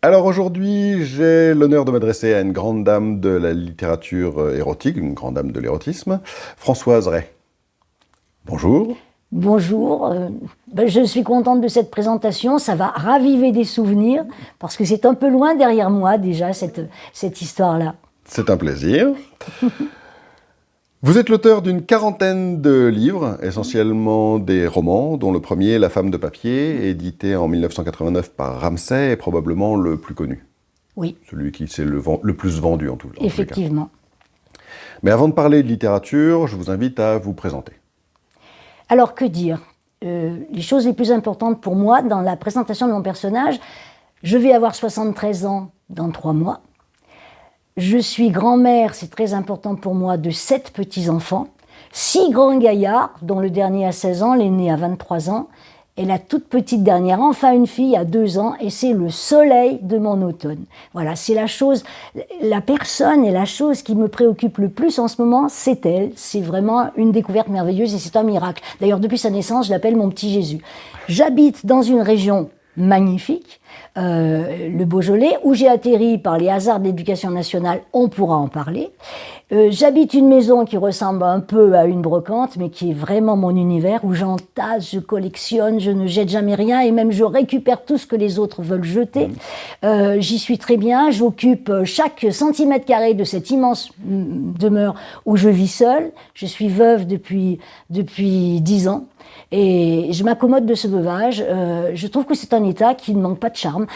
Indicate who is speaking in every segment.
Speaker 1: Alors aujourd'hui, j'ai l'honneur de m'adresser à une grande dame de la littérature érotique, une grande dame de l'érotisme, Françoise Ray. Bonjour.
Speaker 2: Bonjour, je suis contente de cette présentation, ça va raviver des souvenirs, parce que c'est un peu loin derrière moi déjà, cette histoire-là.
Speaker 1: C'est un plaisir. Vous êtes l'auteur d'une quarantaine de livres, essentiellement des romans, dont le premier, La femme de papier, édité en 1989 par Ramsay, est probablement le plus connu.
Speaker 2: Oui.
Speaker 1: Celui qui s'est le plus vendu en tout cas.
Speaker 2: Effectivement.
Speaker 1: Mais avant de parler de littérature, je vous invite à vous présenter.
Speaker 2: Alors que dire les choses les plus importantes pour moi dans la présentation de mon personnage, je vais avoir 73 ans dans 3 mois. Je suis grand-mère, c'est très important pour moi, de 7 petits-enfants, 6 grands gaillards, dont le dernier a 16 ans, l'aîné a 23 ans, et la toute petite dernière, enfin une fille, a 2 ans, et c'est le soleil de mon automne. Voilà, c'est la personne et la chose qui me préoccupe le plus en ce moment, c'est elle. C'est vraiment une découverte merveilleuse et c'est un miracle. D'ailleurs, depuis sa naissance, je l'appelle mon petit Jésus. J'habite dans une région magnifique, le Beaujolais, où j'ai atterri par les hasards de l'éducation nationale, on pourra en parler. J'habite une maison qui ressemble un peu à une brocante, mais qui est vraiment mon univers, où j'entasse, je collectionne, je ne jette jamais rien, et même je récupère tout ce que les autres veulent jeter. J'y suis très bien, j'occupe chaque centimètre carré de cette immense demeure où je vis seule. Je suis veuve depuis 10 ans. Et je m'accommode de ce veuvage. Je trouve que c'est un état qui ne manque pas de charme.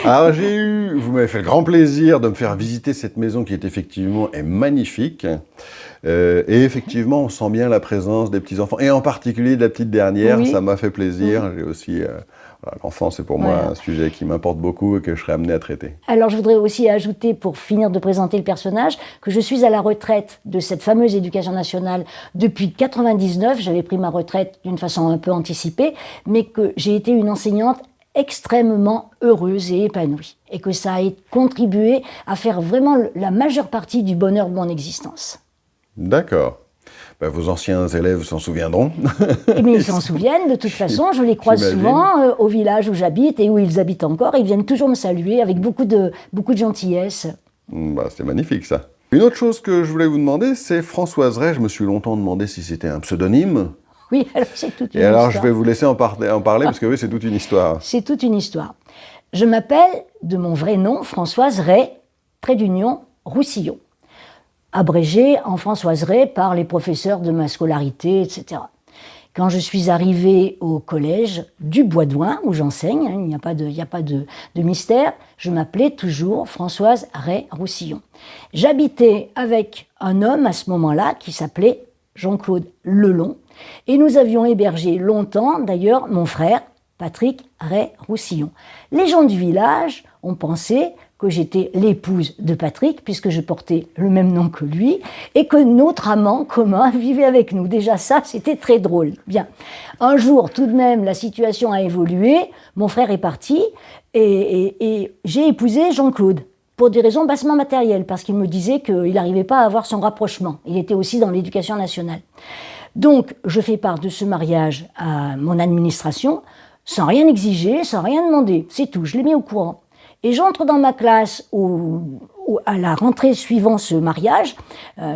Speaker 1: Alors vous m'avez fait le grand plaisir de me faire visiter cette maison qui est magnifique. Et effectivement, on sent bien la présence des petits-enfants, et en particulier de la petite dernière, oui. Ça m'a fait plaisir. J'ai aussi... l'enfance, c'est pour moi un sujet qui m'importe beaucoup et que je serai amené à traiter.
Speaker 2: Alors, je voudrais aussi ajouter, pour finir de présenter le personnage, que je suis à la retraite de cette fameuse éducation nationale depuis 1999. J'avais pris ma retraite d'une façon un peu anticipée, mais que j'ai été une enseignante extrêmement heureuse et épanouie. Et que ça a contribué à faire vraiment la majeure partie du bonheur de mon existence.
Speaker 1: D'accord. Ben, vos anciens élèves s'en souviendront.
Speaker 2: Mais ils s'en souviennent, de toute façon, je les croise souvent au village où j'habite et où ils habitent encore. Ils viennent toujours me saluer avec beaucoup de gentillesse.
Speaker 1: Ben, c'est magnifique ça. Une autre chose que je voulais vous demander, c'est Françoise Ray. Je me suis longtemps demandé si c'était un pseudonyme.
Speaker 2: Oui, alors c'est toute une
Speaker 1: histoire. Et alors
Speaker 2: histoire.
Speaker 1: Je vais vous laisser en parler parce que oui, c'est toute une histoire.
Speaker 2: C'est toute une histoire. Je m'appelle, de mon vrai nom, Françoise Ray, trait d'union, Roussillon. Abrégée en Françoise Ray par les professeurs de ma scolarité, etc. Quand je suis arrivée au collège du Bois-d'Ouin, où j'enseigne, il n'y a pas de mystère, je m'appelais toujours Françoise Ray Roussillon. J'habitais avec un homme à ce moment-là qui s'appelait Jean-Claude Lelon, et nous avions hébergé longtemps, d'ailleurs, mon frère, Patrick Ray Roussillon. Les gens du village ont pensé que j'étais l'épouse de Patrick, puisque je portais le même nom que lui, et que notre amant commun vivait avec nous. Déjà ça, c'était très drôle. Bien. Un jour, tout de même, la situation a évolué, mon frère est parti, et j'ai épousé Jean-Claude, pour des raisons bassement matérielles, parce qu'il me disait qu'il n'arrivait pas à avoir son rapprochement. Il était aussi dans l'éducation nationale. Donc, je fais part de ce mariage à mon administration, sans rien exiger, sans rien demander. C'est tout, je l'ai mis au courant. Et j'entre dans ma classe à la rentrée suivant ce mariage,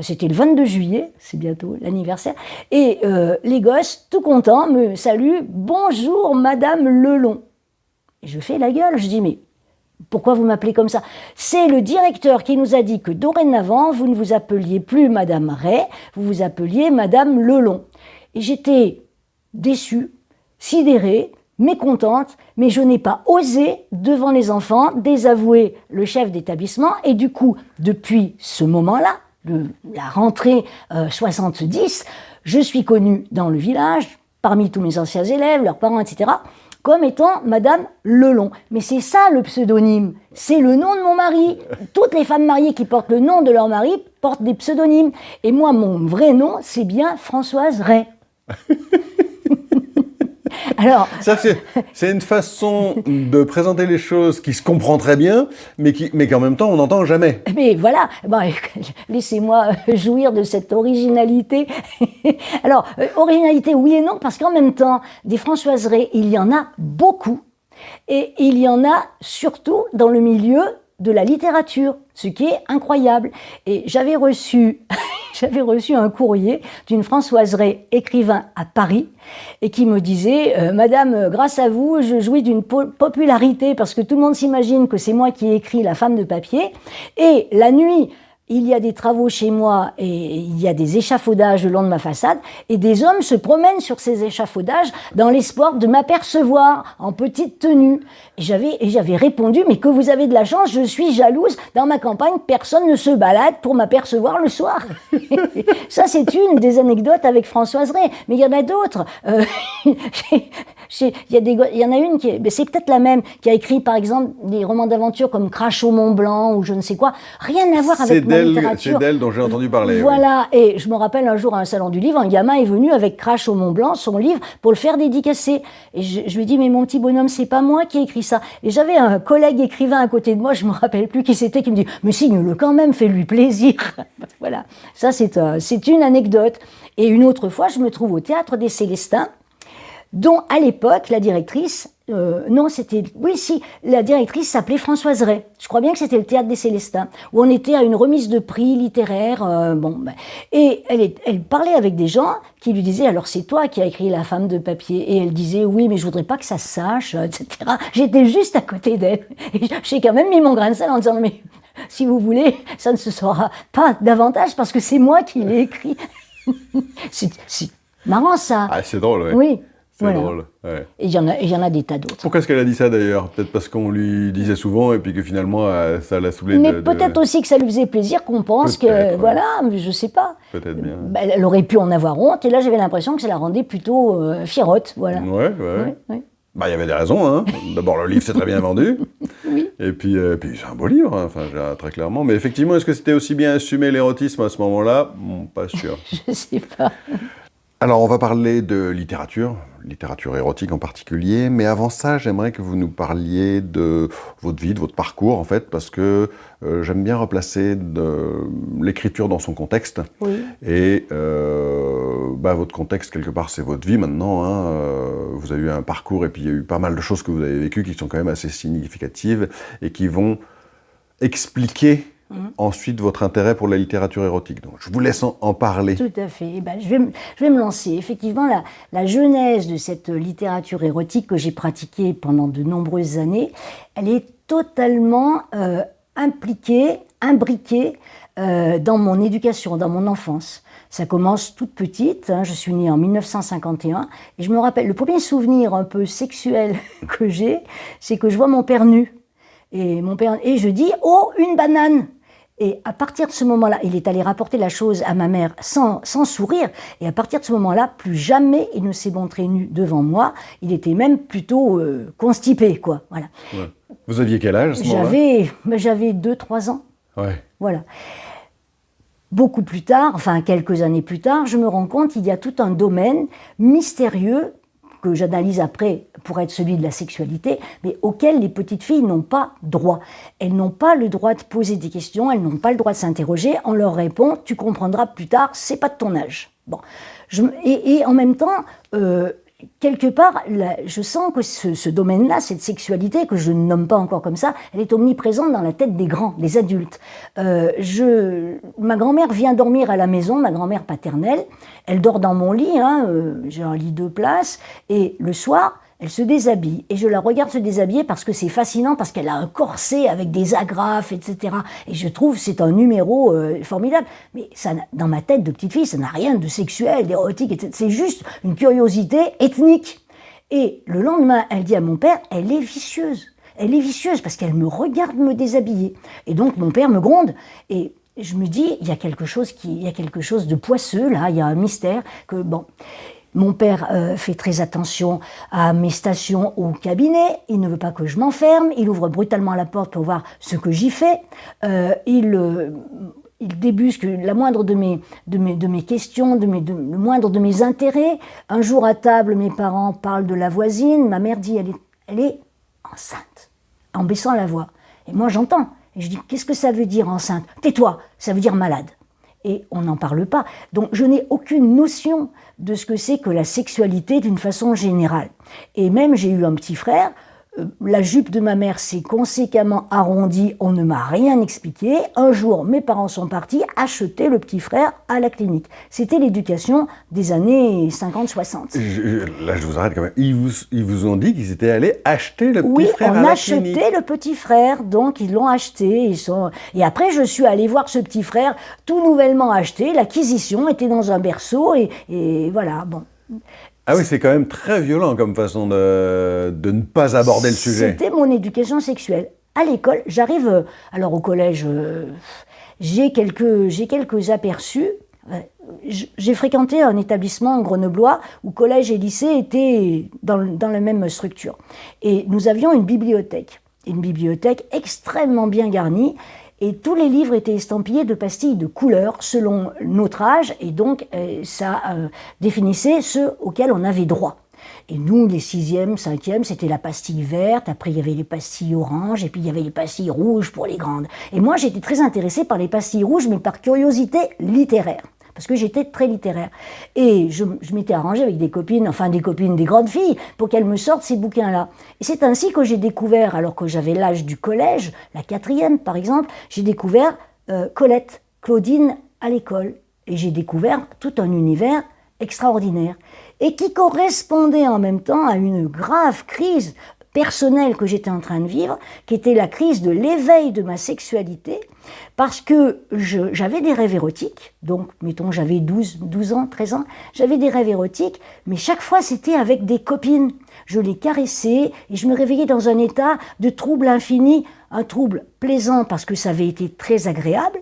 Speaker 2: c'était le 22 juillet, c'est bientôt l'anniversaire, et les gosses, tout contents, me saluent « Bonjour Madame Lelon ». Et je fais la gueule, je dis « Mais pourquoi vous m'appelez comme ça ?» C'est le directeur qui nous a dit que dorénavant, vous ne vous appeliez plus Madame Ray, vous vous appeliez Madame Lelon. Et j'étais déçue, sidérée, mécontente, mais je n'ai pas osé, devant les enfants, désavouer le chef d'établissement. Et du coup, depuis ce moment-là, la rentrée 70, je suis connue dans le village, parmi tous mes anciens élèves, leurs parents, etc., comme étant Madame Lelon. Mais c'est ça le pseudonyme, c'est le nom de mon mari. Toutes les femmes mariées qui portent le nom de leur mari portent des pseudonymes. Et moi, mon vrai nom, c'est bien Françoise Ray. Alors,
Speaker 1: ça, c'est une façon de présenter les choses qui se comprend très bien, mais qu'en même temps, on n'entend jamais.
Speaker 2: Mais voilà, bon, laissez-moi jouir de cette originalité. Alors, originalité, oui et non, parce qu'en même temps, des Françoise Ray, il y en a beaucoup. Et il y en a surtout dans le milieu de la littérature, ce qui est incroyable. Et j'avais reçu un courrier d'une Françoise Ray, écrivain à Paris, et qui me disait Madame, grâce à vous, je jouis d'une popularité parce que tout le monde s'imagine que c'est moi qui ai écrit La femme de papier. Et la nuit, il y a des travaux chez moi et il y a des échafaudages le long de ma façade et des hommes se promènent sur ces échafaudages dans l'espoir de m'apercevoir en petite tenue. Et j'avais répondu, mais que vous avez de la chance, je suis jalouse. Dans ma campagne, personne ne se balade pour m'apercevoir le soir. Ça, c'est une des anecdotes avec Françoise Ray. Mais il y en a d'autres. Il y en a une c'est peut-être la même, qui a écrit par exemple des romans d'aventure comme Crash au Mont Blanc ou je ne sais quoi. Rien à voir avec ma littérature.
Speaker 1: C'est d'elle dont j'ai entendu parler.
Speaker 2: Voilà, oui. Et je me rappelle un jour à un salon du livre, un gamin est venu avec Crash au Mont Blanc, son livre, pour le faire dédicacer. Et je lui ai dit, mais mon petit bonhomme, c'est pas moi qui ai écrit ça. Et j'avais un collègue écrivain à côté de moi, je me rappelle plus qui c'était, qui me dit, mais signe-le quand même, fais-lui plaisir. Voilà, ça c'est une anecdote. Et une autre fois, je me trouve au Théâtre des Célestins, dont à l'époque, la directrice, la directrice s'appelait Françoise Ray. Je crois bien que c'était le Théâtre des Célestins, où on était à une remise de prix littéraire. Et elle parlait avec des gens qui lui disaient, alors c'est toi qui as écrit La femme de papier. Et elle disait, oui, mais je voudrais pas que ça se sache, etc. J'étais juste à côté d'elle. Et j'ai quand même mis mon grain de sel en disant, mais si vous voulez, ça ne se saura pas davantage parce que c'est moi qui l'ai écrit. C'est marrant ça.
Speaker 1: Ah, c'est drôle, oui.
Speaker 2: Oui.
Speaker 1: C'est drôle. Ouais.
Speaker 2: Et il y en a des tas d'autres.
Speaker 1: Pourquoi est-ce qu'elle a dit ça d'ailleurs? Peut-être parce qu'on lui disait souvent et puis que finalement ça l'a saoulée.
Speaker 2: Mais peut-être aussi que ça lui faisait plaisir qu'on pense que, ouais. Voilà, mais je sais pas.
Speaker 1: Peut-être bien.
Speaker 2: Elle aurait pu en avoir honte et là j'avais l'impression que ça la rendait plutôt fiérotte, voilà.
Speaker 1: Ouais. Bah, il y avait des raisons, hein. D'abord, le livre s'est très bien vendu.
Speaker 2: Oui.
Speaker 1: Et puis c'est un beau livre, hein. Enfin, très clairement. Mais effectivement, est-ce que c'était aussi bien assumé l'érotisme à ce moment-là? Pas sûr.
Speaker 2: Je sais pas.
Speaker 1: Alors, on va parler de littérature érotique en particulier, mais avant ça, j'aimerais que vous nous parliez de votre vie, de votre parcours, en fait, parce que j'aime bien replacer l'écriture dans son contexte.
Speaker 2: Oui.
Speaker 1: Et votre contexte, quelque part, c'est votre vie maintenant, hein. Vous avez eu un parcours et puis il y a eu pas mal de choses que vous avez vécues qui sont quand même assez significatives et qui vont expliquer ensuite votre intérêt pour la littérature érotique. Donc, je vous laisse en parler.
Speaker 2: Tout à fait. Je vais me lancer. Effectivement, la genèse de cette littérature érotique que j'ai pratiquée pendant de nombreuses années, elle est totalement imbriquée dans mon éducation, dans mon enfance. Ça commence toute petite, hein, je suis née en 1951, et je me rappelle, le premier souvenir un peu sexuel que j'ai, c'est que je vois mon père nu. Et je dis « Oh, une banane !» Et à partir de ce moment-là, il est allé rapporter la chose à ma mère sans sourire. Et à partir de ce moment-là, plus jamais il ne s'est montré nu devant moi. Il était même plutôt constipé, quoi. Voilà.
Speaker 1: Ouais. Vous aviez quel âge à ce moment-là?
Speaker 2: J'avais 2-3 ans.
Speaker 1: Ouais.
Speaker 2: Voilà. Beaucoup plus tard, enfin quelques années plus tard, je me rends compte qu'il y a tout un domaine mystérieux que j'analyse après pour être celui de la sexualité, mais auquel les petites filles n'ont pas droit. Elles n'ont pas le droit de poser des questions, elles n'ont pas le droit de s'interroger. On leur répond, tu comprendras plus tard, c'est pas de ton âge. Bon, et en même temps, quelque part, je sens que ce domaine-là, cette sexualité, que je ne nomme pas encore comme ça, elle est omniprésente dans la tête des grands, des adultes. Ma grand-mère vient dormir à la maison, ma grand-mère paternelle, elle dort dans mon lit, hein, j'ai un lit 2 places, et le soir, elle se déshabille. Et je la regarde se déshabiller parce que c'est fascinant, parce qu'elle a un corset avec des agrafes, etc. Et je trouve que c'est un numéro formidable. Mais ça, dans ma tête de petite fille, ça n'a rien de sexuel, d'érotique, etc. C'est juste une curiosité ethnique. Et le lendemain, elle dit à mon père, elle est vicieuse. Elle est vicieuse parce qu'elle me regarde me déshabiller. Et donc mon père me gronde. Et je me dis, il y a quelque chose de poisseux là, il y a un mystère que bon. Mon père fait très attention à mes stations au cabinet, il ne veut pas que je m'enferme, il ouvre brutalement la porte pour voir ce que j'y fais, il débusque la moindre de mes questions, le moindre de mes intérêts. Un jour à table, mes parents parlent de la voisine, ma mère dit elle est enceinte, en baissant la voix. Et moi j'entends, et je dis qu'est-ce que ça veut dire enceinte? Tais-toi, ça veut dire malade. Et on n'en parle pas. Donc je n'ai aucune notion de ce que c'est que la sexualité d'une façon générale. Et même j'ai eu un petit frère, La jupe de ma mère s'est conséquemment arrondie, on ne m'a rien expliqué. Un jour, mes parents sont partis acheter le petit frère à la clinique. C'était l'éducation des années 50-60.
Speaker 1: Là, je vous arrête quand même. Ils vous ont dit qu'ils étaient allés acheter le petit frère à
Speaker 2: Oui, on
Speaker 1: la clinique.
Speaker 2: achetait le petit frère, donc ils l'ont acheté. Et après, je suis allée voir ce petit frère tout nouvellement acheté. L'acquisition était dans un berceau et voilà, bon.
Speaker 1: Ah oui, c'est quand même très violent comme façon de ne pas aborder le sujet.
Speaker 2: C'était mon éducation sexuelle. À l'école, j'arrive, alors au collège, j'ai quelques aperçus. J'ai fréquenté un établissement grenoblois où collège et lycée étaient dans la même structure. Et nous avions une bibliothèque extrêmement bien garnie. Et tous les livres étaient estampillés de pastilles de couleur selon notre âge, et donc ça définissait ceux auxquels on avait droit. Et nous, les 6e, 5e, c'était la pastille verte, après il y avait les pastilles oranges, et puis il y avait les pastilles rouges pour les grandes. Et moi, j'étais très intéressée par les pastilles rouges, mais par curiosité littéraire, parce que j'étais très littéraire. Et je m'étais arrangée avec des copines, des grandes filles, pour qu'elles me sortent ces bouquins-là. Et c'est ainsi que j'ai découvert, alors que j'avais l'âge du collège, la 4e par exemple, j'ai découvert Colette, Claudine à l'école. Et j'ai découvert tout un univers extraordinaire, et qui correspondait en même temps à une grave crise personnelle que j'étais en train de vivre, qui était la crise de l'éveil de ma sexualité, parce que j'avais des rêves érotiques, donc mettons j'avais 12 ans, 13 ans, j'avais des rêves érotiques, mais chaque fois c'était avec des copines. Je les caressais et je me réveillais dans un état de trouble infini, un trouble plaisant parce que ça avait été très agréable,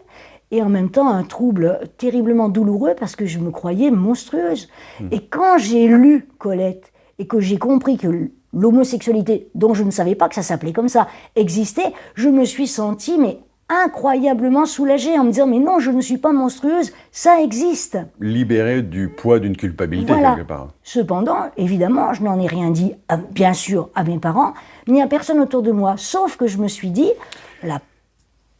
Speaker 2: et en même temps un trouble terriblement douloureux parce que je me croyais monstrueuse. Et quand j'ai lu Colette et que j'ai compris que l'homosexualité, dont je ne savais pas que ça s'appelait comme ça, existait, je me suis sentie mais incroyablement soulagée en me disant mais non, je ne suis pas monstrueuse, ça existe.
Speaker 1: Libérée du poids d'une culpabilité
Speaker 2: Voilà.
Speaker 1: quelque part.
Speaker 2: Cependant, évidemment, je n'en ai rien dit, bien sûr, à mes parents, ni à personne autour de moi, sauf que je me suis dit,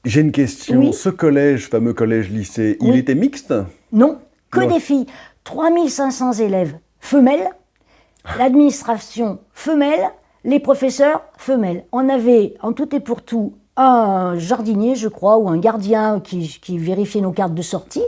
Speaker 1: J'ai une question.
Speaker 2: Oui.
Speaker 1: Ce collège, fameux collège-lycée,
Speaker 2: Oui.
Speaker 1: il était mixte?
Speaker 2: non, que
Speaker 1: Non.
Speaker 2: des filles, 3500 élèves femelles, l'administration femelle, les professeurs femelles. On avait en tout et pour tout un jardinier, je crois, ou un gardien qui vérifiait nos cartes de sortie.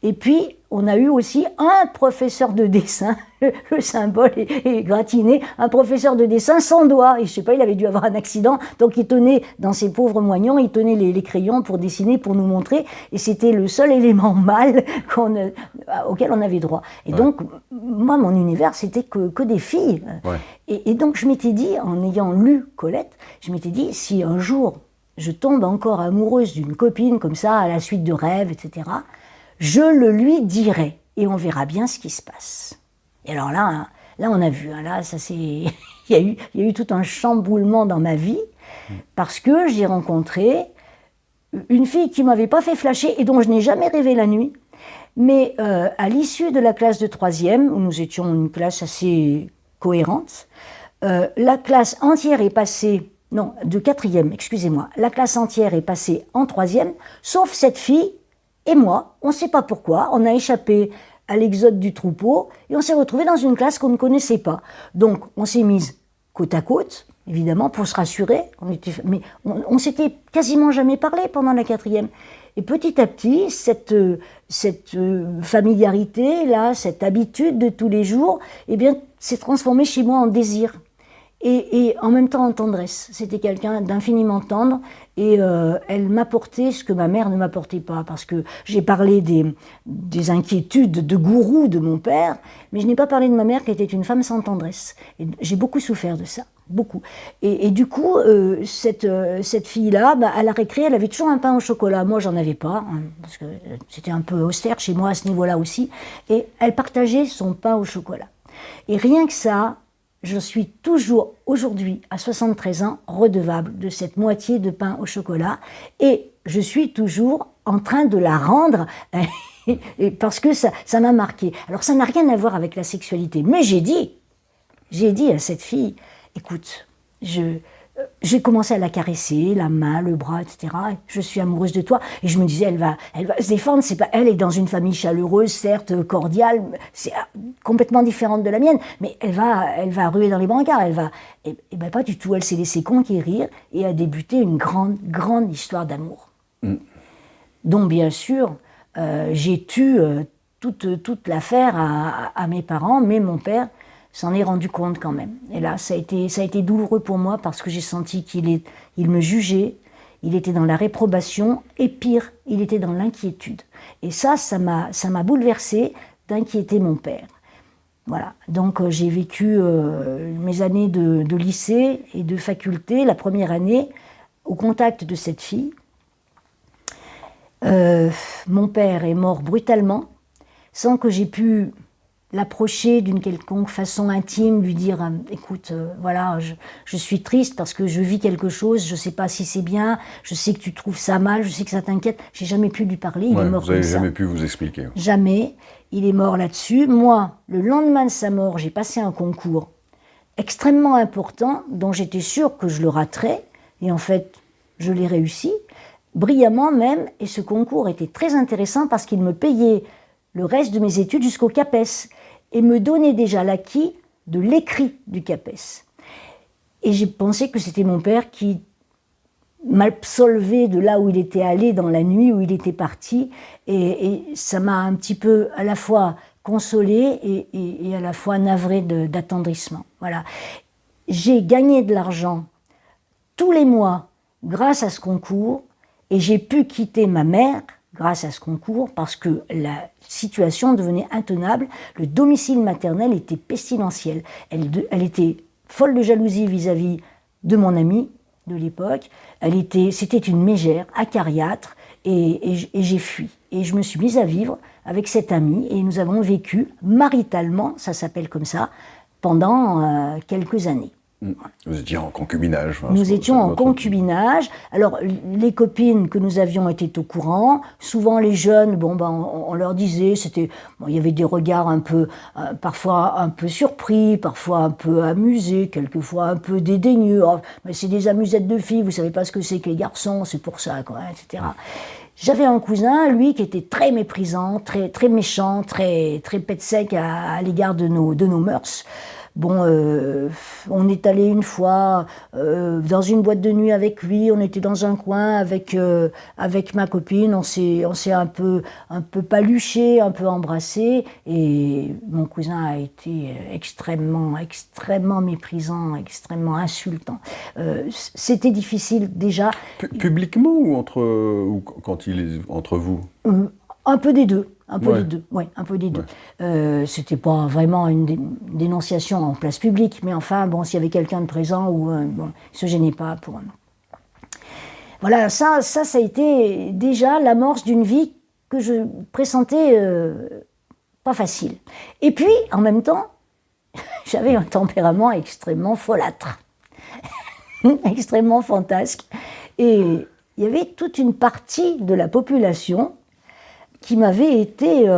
Speaker 2: Et puis, on a eu aussi un professeur de dessin, le symbole est gratiné, un professeur de dessin sans doigts. Et je sais pas, il avait dû avoir un accident, donc il tenait, dans ses pauvres moignons, il tenait les crayons pour dessiner, pour nous montrer. Et c'était le seul élément mâle auquel on avait droit. Et donc, moi, mon univers, c'était que des filles.
Speaker 1: Ouais.
Speaker 2: Et donc, je m'étais dit, en ayant lu Colette, je m'étais dit, si un jour je tombe encore amoureuse d'une copine comme ça, à la suite de rêves, etc., je le lui dirai et on verra bien ce qui se passe. Et alors là on a vu, là, ça c'est, il y a eu tout un chamboulement dans ma vie parce que j'ai rencontré une fille qui m'avait pas fait flasher et dont je n'ai jamais rêvé la nuit. Mais à l'issue de la classe de 3e, où nous étions une classe assez cohérente, la classe entière est passée. Non, de 4e, excusez-moi. La classe entière est passée en 3e, sauf cette fille et moi. On ne sait pas pourquoi. On a échappé à l'exode du troupeau et on s'est retrouvés dans une classe qu'on ne connaissait pas. Donc, on s'est mises côte à côte, évidemment, pour se rassurer. Mais on s'était quasiment jamais parlé pendant la 4e. Et petit à petit, cette familiarité, là, cette habitude de tous les jours, eh bien, s'est transformée chez moi en désir. Et en même temps en tendresse. C'était quelqu'un d'infiniment tendre et elle m'apportait ce que ma mère ne m'apportait pas, parce que j'ai parlé des inquiétudes de gourou de mon père, mais je n'ai pas parlé de ma mère qui était une femme sans tendresse. Et j'ai beaucoup souffert de ça, beaucoup. Et du coup, cette fille-là, à la récré, elle avait toujours un pain au chocolat. Moi, j'en avais pas, hein, parce que c'était un peu austère chez moi à ce niveau-là aussi. Et elle partageait son pain au chocolat. Et rien que ça, je suis toujours, aujourd'hui, à 73 ans, redevable de cette moitié de pain au chocolat. Et je suis toujours en train de la rendre, parce que ça m'a marqué. Alors, ça n'a rien à voir avec la sexualité. Mais j'ai dit à cette fille, écoute, j'ai commencé à la caresser, la main, le bras, etc. Je suis amoureuse de toi. Et je me disais, elle va se défendre. C'est pas, elle est dans une famille chaleureuse, certes, cordiale, c'est complètement différente de la mienne, mais elle va ruer dans les brancards. Et ben pas du tout. Elle s'est laissée conquérir et a débuté une grande, grande histoire d'amour. dont bien sûr j'ai tu toute l'affaire à mes parents, mais mon père s'en est rendu compte quand même. Et là, ça a été douloureux pour moi parce que j'ai senti il me jugeait, il était dans la réprobation, et pire, il était dans l'inquiétude. Et ça m'a bouleversée d'inquiéter mon père. Voilà, donc j'ai vécu mes années de lycée et de faculté, la première année, au contact de cette fille. Mon père est mort brutalement, sans que j'ai pu l'approcher d'une quelconque façon intime, lui dire écoute, voilà, je suis triste parce que je vis quelque chose, je ne sais pas si c'est bien, je sais que tu trouves ça mal, je sais que ça t'inquiète. J'ai jamais pu lui parler, il est mort
Speaker 1: vous n'avez
Speaker 2: comme ça.
Speaker 1: jamais pu vous expliquer.
Speaker 2: Jamais, il est mort là-dessus. Moi, le lendemain de sa mort, j'ai passé un concours extrêmement important dont j'étais sûre que je le raterais, et en fait, je l'ai réussi, brillamment même, et ce concours était très intéressant parce qu'il me payait le reste de mes études jusqu'au CAPES et me donnait déjà l'acquis de l'écrit du CAPES. Et j'ai pensé que c'était mon père qui m'absolvait de là où il était allé dans la nuit où il était parti, et ça m'a un petit peu à la fois consolée et à la fois navrée d'attendrissement. Voilà. J'ai gagné de l'argent tous les mois grâce à ce concours, et j'ai pu quitter ma mère grâce à ce concours parce que la situation devenait intenable. Le domicile maternel était pestilentiel. Elle était folle de jalousie vis-à-vis de mon amie de l'époque. C'était une mégère acariâtre, et j'ai fui. Et je me suis mise à vivre avec cette amie, et nous avons vécu maritalement, ça s'appelle comme ça, pendant quelques années.
Speaker 1: Vous étiez en concubinage.
Speaker 2: Nous étions en concubinage. Alors, les copines que nous avions étaient au courant. Souvent, les jeunes, on leur disait, il y avait des regards un peu, parfois un peu surpris, parfois un peu amusés, quelquefois un peu dédaigneux. Oh, mais c'est des amusettes de filles, vous savez pas ce que c'est que les garçons, c'est pour ça, quoi, etc. J'avais un cousin, lui, qui était très méprisant, très, très méchant, très, très pet sec à l'égard de nos mœurs. Bon, on est allé une fois dans une boîte de nuit avec lui, on était dans un coin avec ma copine, on s'est un peu paluché, un peu embrassé, et mon cousin a été extrêmement méprisant, extrêmement insultant. C'était difficile déjà.
Speaker 1: Publiquement ou quand il est entre vous?
Speaker 2: Un peu des deux. Un peu des deux, oui, un peu des deux. C'était pas vraiment une dénonciation en place publique, mais enfin, bon, s'il y avait quelqu'un de présent, il se gênait pas pour... Voilà, ça a été déjà l'amorce d'une vie que je pressentais pas facile. Et puis, en même temps, j'avais un tempérament extrêmement folâtre, extrêmement fantasque, et il y avait toute une partie de la population qui m'avait été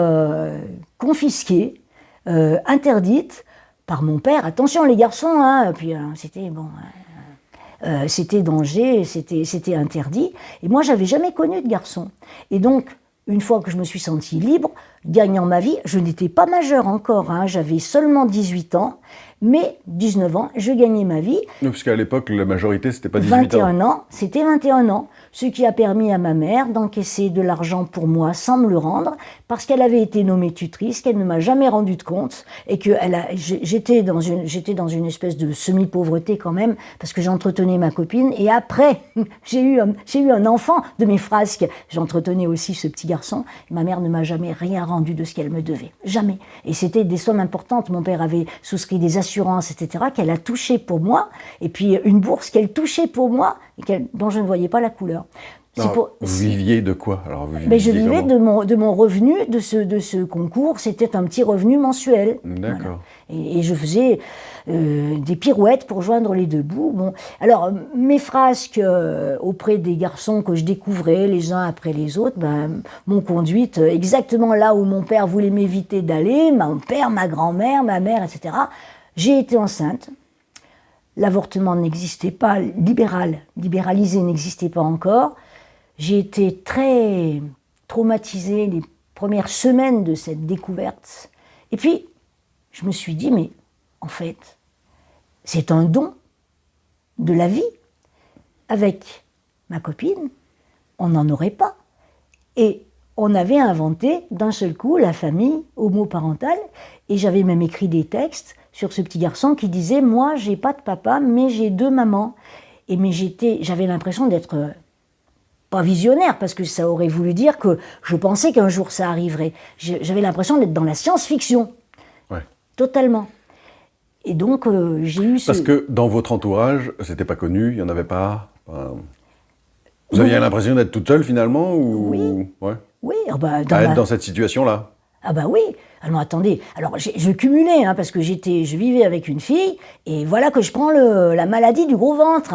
Speaker 2: confisquée, interdite par mon père. Attention les garçons, hein, puis c'était danger, c'était interdit. Et moi, j'avais jamais connu de garçon. Et donc, une fois que je me suis sentie libre, gagnant ma vie, je n'étais pas majeure encore, hein, j'avais seulement 18 ans, mais 19 ans, je gagnais ma vie.
Speaker 1: Oui, parce qu'à l'époque, la majorité, c'était pas 18 ans.
Speaker 2: 21 ans, c'était 21 ans, ce qui a permis à ma mère d'encaisser de l'argent pour moi sans me le rendre, parce qu'elle avait été nommée tutrice, qu'elle ne m'a jamais rendu de compte, et que j'étais dans une espèce de semi-pauvreté quand même, parce que j'entretenais ma copine, et après, j'ai eu un enfant de mes frasques, j'entretenais aussi ce petit garçon, et ma mère ne m'a jamais rien rendu de ce qu'elle me devait, jamais. Et c'était des sommes importantes, mon père avait souscrit des assurances, etc., qu'elle a touchées pour moi, et puis une bourse qu'elle touchait pour moi, et dont je ne voyais pas la couleur.
Speaker 1: Alors, vous viviez de quoi?
Speaker 2: Je vivais de mon revenu de ce concours, c'était un petit revenu mensuel.
Speaker 1: D'accord.
Speaker 2: Voilà. Et je faisais des pirouettes pour joindre les deux bouts. Bon. Alors, mes frasques auprès des garçons que je découvrais les uns après les autres m'ont conduite exactement là où mon père voulait m'éviter d'aller, mon père, ma grand-mère, ma mère, etc. J'ai été enceinte. l'avortement n'existait pas, libéralisé n'existait pas encore. J'ai été très traumatisée les premières semaines de cette découverte. Et puis, je me suis dit, mais en fait, c'est un don de la vie. Avec ma copine, on n'en aurait pas. Et on avait inventé d'un seul coup la famille homoparentale, et j'avais même écrit des textes sur ce petit garçon qui disait « Moi, j'ai pas de papa, mais j'ai 2 mamans ». Mais j'avais l'impression d'être pas visionnaire, parce que ça aurait voulu dire que je pensais qu'un jour ça arriverait. J'avais l'impression d'être dans la science-fiction, totalement. Et donc, j'ai eu ce...
Speaker 1: Parce que dans votre entourage, c'était pas connu, il y en avait pas. Vous aviez l'impression d'être toute seule finalement, ou
Speaker 2: Oui,
Speaker 1: à être dans cette situation-là.
Speaker 2: Ah bah oui. Alors attendez, alors je cumulais, parce que je vivais avec une fille, et voilà que je prends la maladie du gros ventre.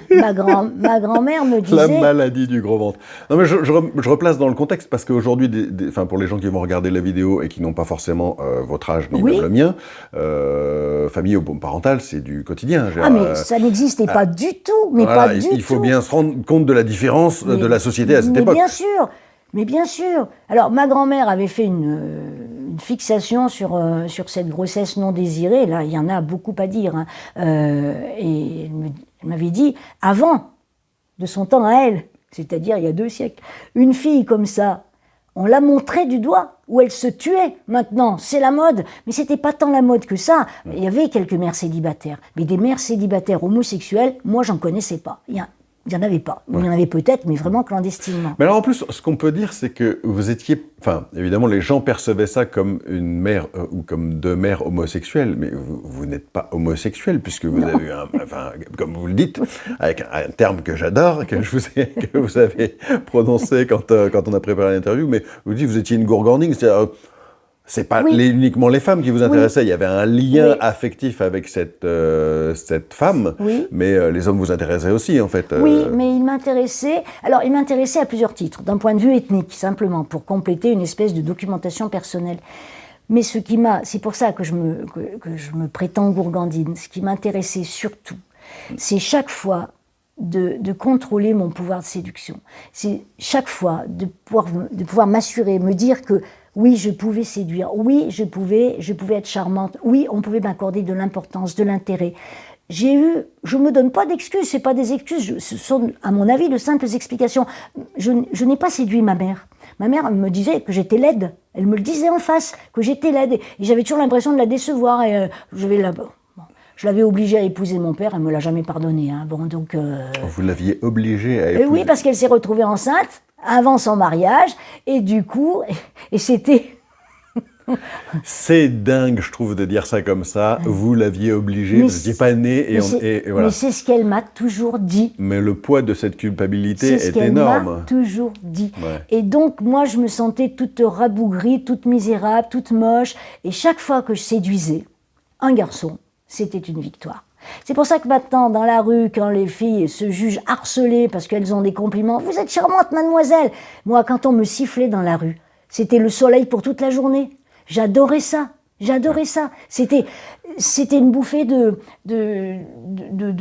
Speaker 2: ma grand-mère me disait...
Speaker 1: La maladie du gros ventre. Non mais je replace dans le contexte, parce qu'aujourd'hui, pour les gens qui vont regarder la vidéo et qui n'ont pas forcément votre âge, ni même le mien, famille homoparentale, c'est du quotidien.
Speaker 2: Mais ça n'existait pas du tout, pas du tout.
Speaker 1: Il faut bien se rendre compte de la différence de la société à cette époque.
Speaker 2: Mais bien sûr. Alors, ma grand-mère avait fait une fixation sur cette grossesse non désirée. Là, il y en a beaucoup à dire. Et elle m'avait dit, avant de son temps à elle, c'est-à-dire il y a 2 siècles, une fille comme ça, on la montrait du doigt, ou elle se tuait. Maintenant, c'est la mode. Mais c'était pas tant la mode que ça. Il y avait quelques mères célibataires. Mais des mères célibataires homosexuelles, moi, j'en connaissais pas. Il n'y en avait pas. Il y en avait peut-être, mais vraiment clandestinement.
Speaker 1: Mais alors en plus, ce qu'on peut dire, c'est que vous étiez... Enfin, évidemment, les gens percevaient ça comme une mère ou comme 2 mères homosexuelles, mais vous n'êtes pas homosexuel, puisque vous avez eu comme vous le dites, avec un terme que j'adore, que vous avez prononcé quand on a préparé l'interview, mais vous dites que vous étiez une gourgandine, c'est-à-dire... C'est pas uniquement les femmes qui vous intéressaient, il y avait un lien affectif avec cette femme, mais les hommes vous intéressaient aussi, en fait.
Speaker 2: Oui, mais il m'intéressait à plusieurs titres, d'un point de vue ethnique, simplement, pour compléter une espèce de documentation personnelle. Mais c'est pour ça que je me prétends gourgandine, ce qui m'intéressait surtout, c'est chaque fois de contrôler mon pouvoir de séduction. C'est chaque fois de pouvoir m'assurer, me dire que oui, je pouvais séduire, oui, je pouvais être charmante, oui, on pouvait m'accorder de l'importance, de l'intérêt. Je me donne pas d'excuses, c'est pas des excuses, ce sont, à mon avis, de simples explications. Je n'ai pas séduit ma mère. Ma mère me disait que j'étais laide. Elle me le disait en face, que j'étais laide. Et j'avais toujours l'impression de la décevoir. Et je l'avais obligée à épouser mon père, elle me l'a jamais pardonné.
Speaker 1: Vous l'aviez obligée à épouser?
Speaker 2: Oui, parce qu'elle s'est retrouvée enceinte avant son mariage, et du coup, et c'était...
Speaker 1: C'est dingue, je trouve, de dire ça comme ça. Vous l'aviez obligée, vous n'étiez pas né, et voilà.
Speaker 2: Mais c'est ce qu'elle m'a toujours dit.
Speaker 1: Mais le poids de cette culpabilité est énorme.
Speaker 2: M'a toujours dit. Et donc, moi, je me sentais toute rabougrie, toute misérable, toute moche, et chaque fois que je séduisais un garçon, c'était une victoire. C'est pour ça que maintenant, dans la rue, quand les filles se jugent harcelées parce qu'elles ont des compliments, « Vous êtes charmante, mademoiselle !» Moi, quand on me sifflait dans la rue, c'était le soleil pour toute la journée. J'adorais ça. C'était une bouffée de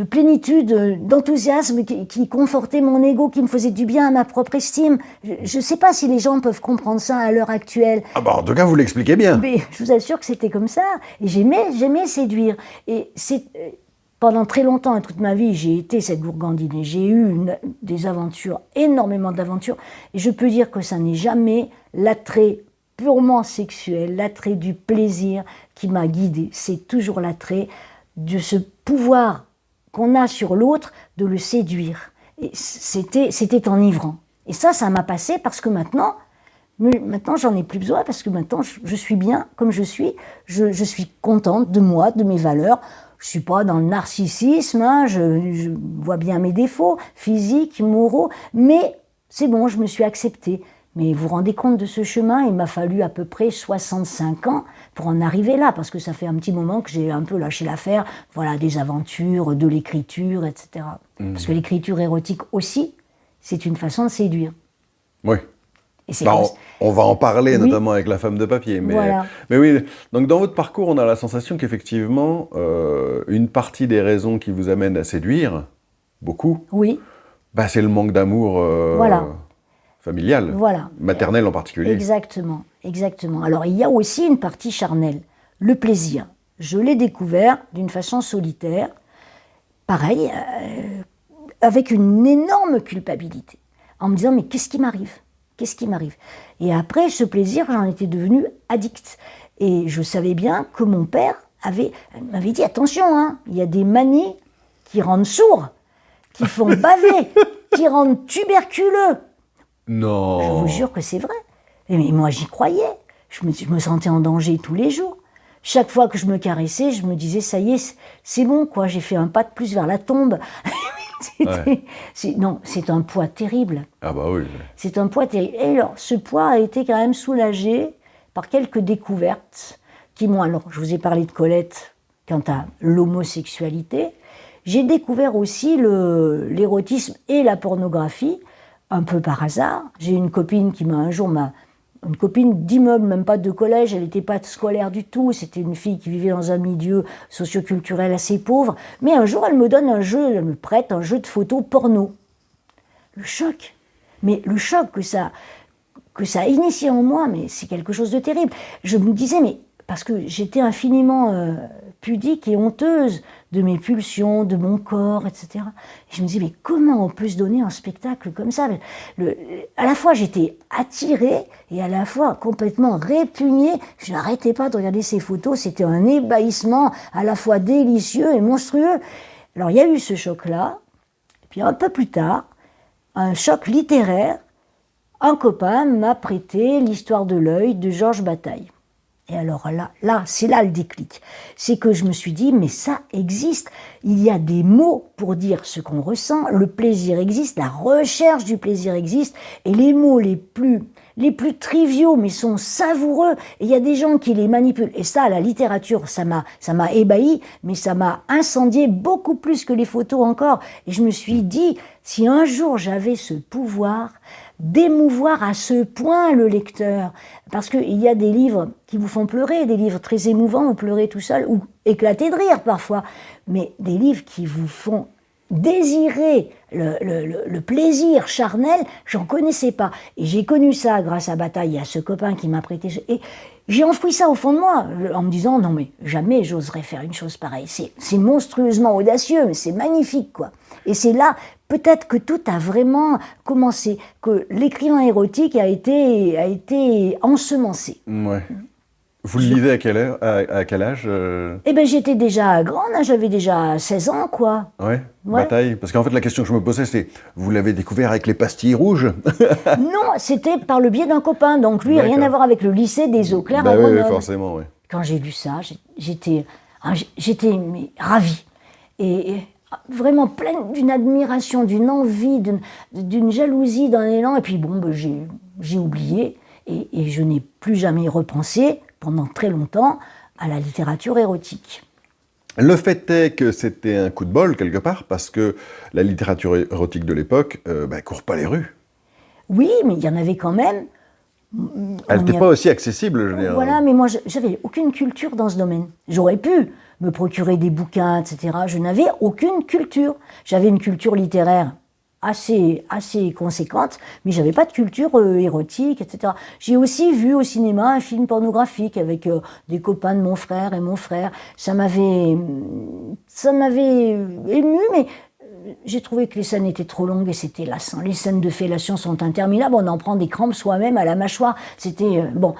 Speaker 2: plénitude, d'enthousiasme qui confortait mon ego, qui me faisait du bien à ma propre estime. Je ne sais pas si les gens peuvent comprendre ça à l'heure actuelle.
Speaker 1: En tout cas, vous l'expliquez bien.
Speaker 2: Mais je vous assure que c'était comme ça. Et j'aimais séduire. Et pendant très longtemps et toute ma vie, j'ai été cette gourgandine. Et j'ai eu des aventures, énormément d'aventures. Et je peux dire que ça n'est jamais l'attrait purement sexuel, l'attrait du plaisir qui m'a guidée. C'est toujours l'attrait de ce pouvoir qu'on a sur l'autre de le séduire. Et c'était enivrant. Et ça m'a passé parce que maintenant, j'en ai plus besoin, parce que maintenant, je suis bien comme je suis. Je suis contente de moi, de mes valeurs. Je suis pas dans le narcissisme, je vois bien mes défauts, physiques, moraux, mais c'est bon, je me suis acceptée. Mais vous vous rendez compte de ce chemin? Il m'a fallu à peu près 65 ans pour en arriver là, parce que ça fait un petit moment que j'ai un peu lâché l'affaire, voilà, des aventures, de l'écriture, etc. Parce que l'écriture érotique aussi, c'est une façon de séduire.
Speaker 1: Oui.
Speaker 2: Et c'est
Speaker 1: Bah,
Speaker 2: comme
Speaker 1: on va en parler,
Speaker 2: Oui.
Speaker 1: notamment avec la femme de papier.
Speaker 2: Voilà.
Speaker 1: Mais oui, donc dans votre parcours, on a la sensation qu'effectivement, une partie des raisons qui vous amènent à séduire, beaucoup,
Speaker 2: Oui,
Speaker 1: bah, c'est le manque d'amour
Speaker 2: voilà.
Speaker 1: familial,
Speaker 2: Voilà.
Speaker 1: maternel en particulier.
Speaker 2: Exactement, exactement. Alors il y a aussi une partie charnelle, le plaisir. Je l'ai découvert d'une façon solitaire, pareil, avec une énorme culpabilité, en me disant mais qu'est-ce qui m'arrive? Qu'est-ce qui m'arrive? Et après ce plaisir, j'en étais devenue addict. Et je savais bien que mon père m'avait dit attention, hein, il y a des manies qui rendent sourds, qui font baver, qui rendent tuberculeux.
Speaker 1: Non.
Speaker 2: Je vous jure que c'est vrai. Mais moi, j'y croyais. Je me sentais en danger tous les jours. Chaque fois que je me caressais, je me disais, ça y est, c'est bon, quoi, j'ai fait un pas de plus vers la tombe. Non, c'est un poids terrible.
Speaker 1: Ah bah oui.
Speaker 2: C'est un poids terrible. Et alors, ce poids a été quand même soulagé par quelques découvertes qui m'ont... Alors, je vous ai parlé de Colette quant à l'homosexualité. J'ai découvert aussi l'érotisme et la pornographie, un peu par hasard. J'ai une copine qui une copine d'immeuble, même pas de collège, elle n'était pas scolaire du tout, c'était une fille qui vivait dans un milieu socioculturel assez pauvre. Mais un jour, elle me donne un jeu, elle me prête un jeu de photos porno. Le choc. Mais le choc que ça a initié en moi, mais c'est quelque chose de terrible. Je me disais, mais parce que j'étais infiniment pudique et honteuse de mes pulsions, de mon corps, etc. Et je me disais, mais comment on peut se donner un spectacle comme ça? À la fois, j'étais attirée et à la fois complètement répugnée. Je n'arrêtais pas de regarder ces photos. C'était un ébahissement à la fois délicieux et monstrueux. Alors, il y a eu ce choc-là. Et puis, un peu plus tard, un choc littéraire. Un copain m'a prêté l'histoire de l'œil de Georges Bataille. Et alors c'est là le déclic. C'est que je me suis dit, mais ça existe. Il y a des mots pour dire ce qu'on ressent. Le plaisir existe, la recherche du plaisir existe. Et les mots les plus triviaux, mais sont savoureux. Et il y a des gens qui les manipulent. Et ça, la littérature, ça m'a ébahi, mais ça m'a incendié beaucoup plus que les photos encore. Et je me suis dit, si un jour j'avais ce pouvoir d'émouvoir à ce point le lecteur, parce qu'il y a des livres qui vous font pleurer, des livres très émouvants, vous pleurez tout seul, ou éclater de rire parfois, mais des livres qui vous font désirer le plaisir charnel, j'en connaissais pas. Et j'ai connu ça grâce à Bataille, à ce copain qui m'a prêté. Et j'ai enfoui ça au fond de moi, en me disant, non mais jamais j'oserais faire une chose pareille. C'est monstrueusement audacieux, mais c'est magnifique, quoi. Et c'est là, peut-être que tout a vraiment commencé, que l'écrivain érotique a été ensemencé.
Speaker 1: Ouais. Vous le lisez à quel âge
Speaker 2: Eh bien, j'étais déjà grande, hein, j'avais déjà 16 ans, quoi.
Speaker 1: Ouais,
Speaker 2: Ouais.
Speaker 1: Bataille. Parce qu'en fait, la question que je me posais, c'est, vous l'avez découvert avec les pastilles rouges?
Speaker 2: Non, c'était par le biais d'un copain, donc lui, rien
Speaker 1: D'accord.
Speaker 2: à voir avec le lycée des Eaux Claires
Speaker 1: Bah
Speaker 2: à
Speaker 1: oui,
Speaker 2: Grenoble.
Speaker 1: forcément, oui.
Speaker 2: Quand j'ai lu ça, j'étais mais ravie. Et vraiment pleine d'une admiration, d'une envie, d'une jalousie, d'un élan. Et puis bon, ben, j'ai oublié et je n'ai plus jamais repensé, pendant très longtemps, à la littérature érotique.
Speaker 1: Le fait est que c'était un coup de bol, quelque part, parce que la littérature érotique de l'époque, court pas les rues.
Speaker 2: Oui, mais il y en avait quand même.
Speaker 1: Elle n'était pas aussi accessible, je veux dire.
Speaker 2: Voilà, mais moi, j'avais aucune culture dans ce domaine. J'aurais pu me procurer des bouquins, etc. Je n'avais aucune culture. J'avais une culture littéraire assez conséquente, mais j'avais pas de culture érotique, etc. J'ai aussi vu au cinéma un film pornographique avec des copains de mon frère et mon frère. Ça m'avait ému, mais j'ai trouvé que les scènes étaient trop longues et c'était lassant. Les scènes de fellation sont interminables, on en prend des crampes soi-même à la mâchoire. C'était bon,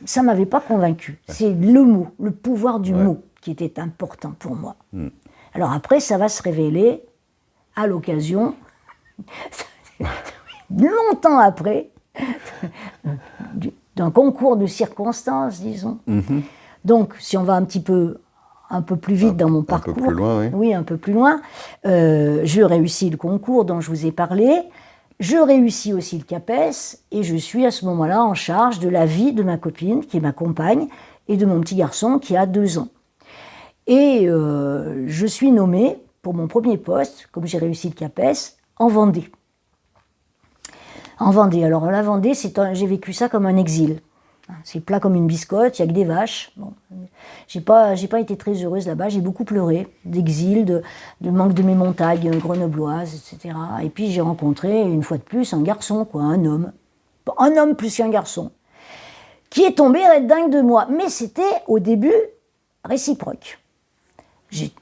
Speaker 2: ça m'avait pas convaincu. C'est le mot, le pouvoir du mot qui était important pour moi. Alors après, ça va se révéler à l'occasion, longtemps après, d'un concours de circonstances, disons. Donc, si on va un peu plus vite dans mon parcours.
Speaker 1: Un peu plus loin, oui.
Speaker 2: Oui, un peu plus loin. Je réussis le concours dont je vous ai parlé. Je réussis aussi le CAPES et je suis à ce moment-là en charge de la vie de ma copine, qui est ma compagne, et de mon petit garçon qui a 2 ans. Et je suis nommée pour mon premier poste, comme j'ai réussi le CAPES, en Vendée. En Vendée. Alors la Vendée, j'ai vécu ça comme un exil. C'est plat comme une biscotte, il n'y a que des vaches. Bon, j'ai pas été très heureuse là-bas, j'ai beaucoup pleuré d'exil, de manque de mes montagnes grenobloises, etc. Et puis j'ai rencontré, une fois de plus, un garçon, quoi, un homme. Un homme plus qu'un garçon, qui est tombé red dingue de moi. Mais c'était, au début, réciproque.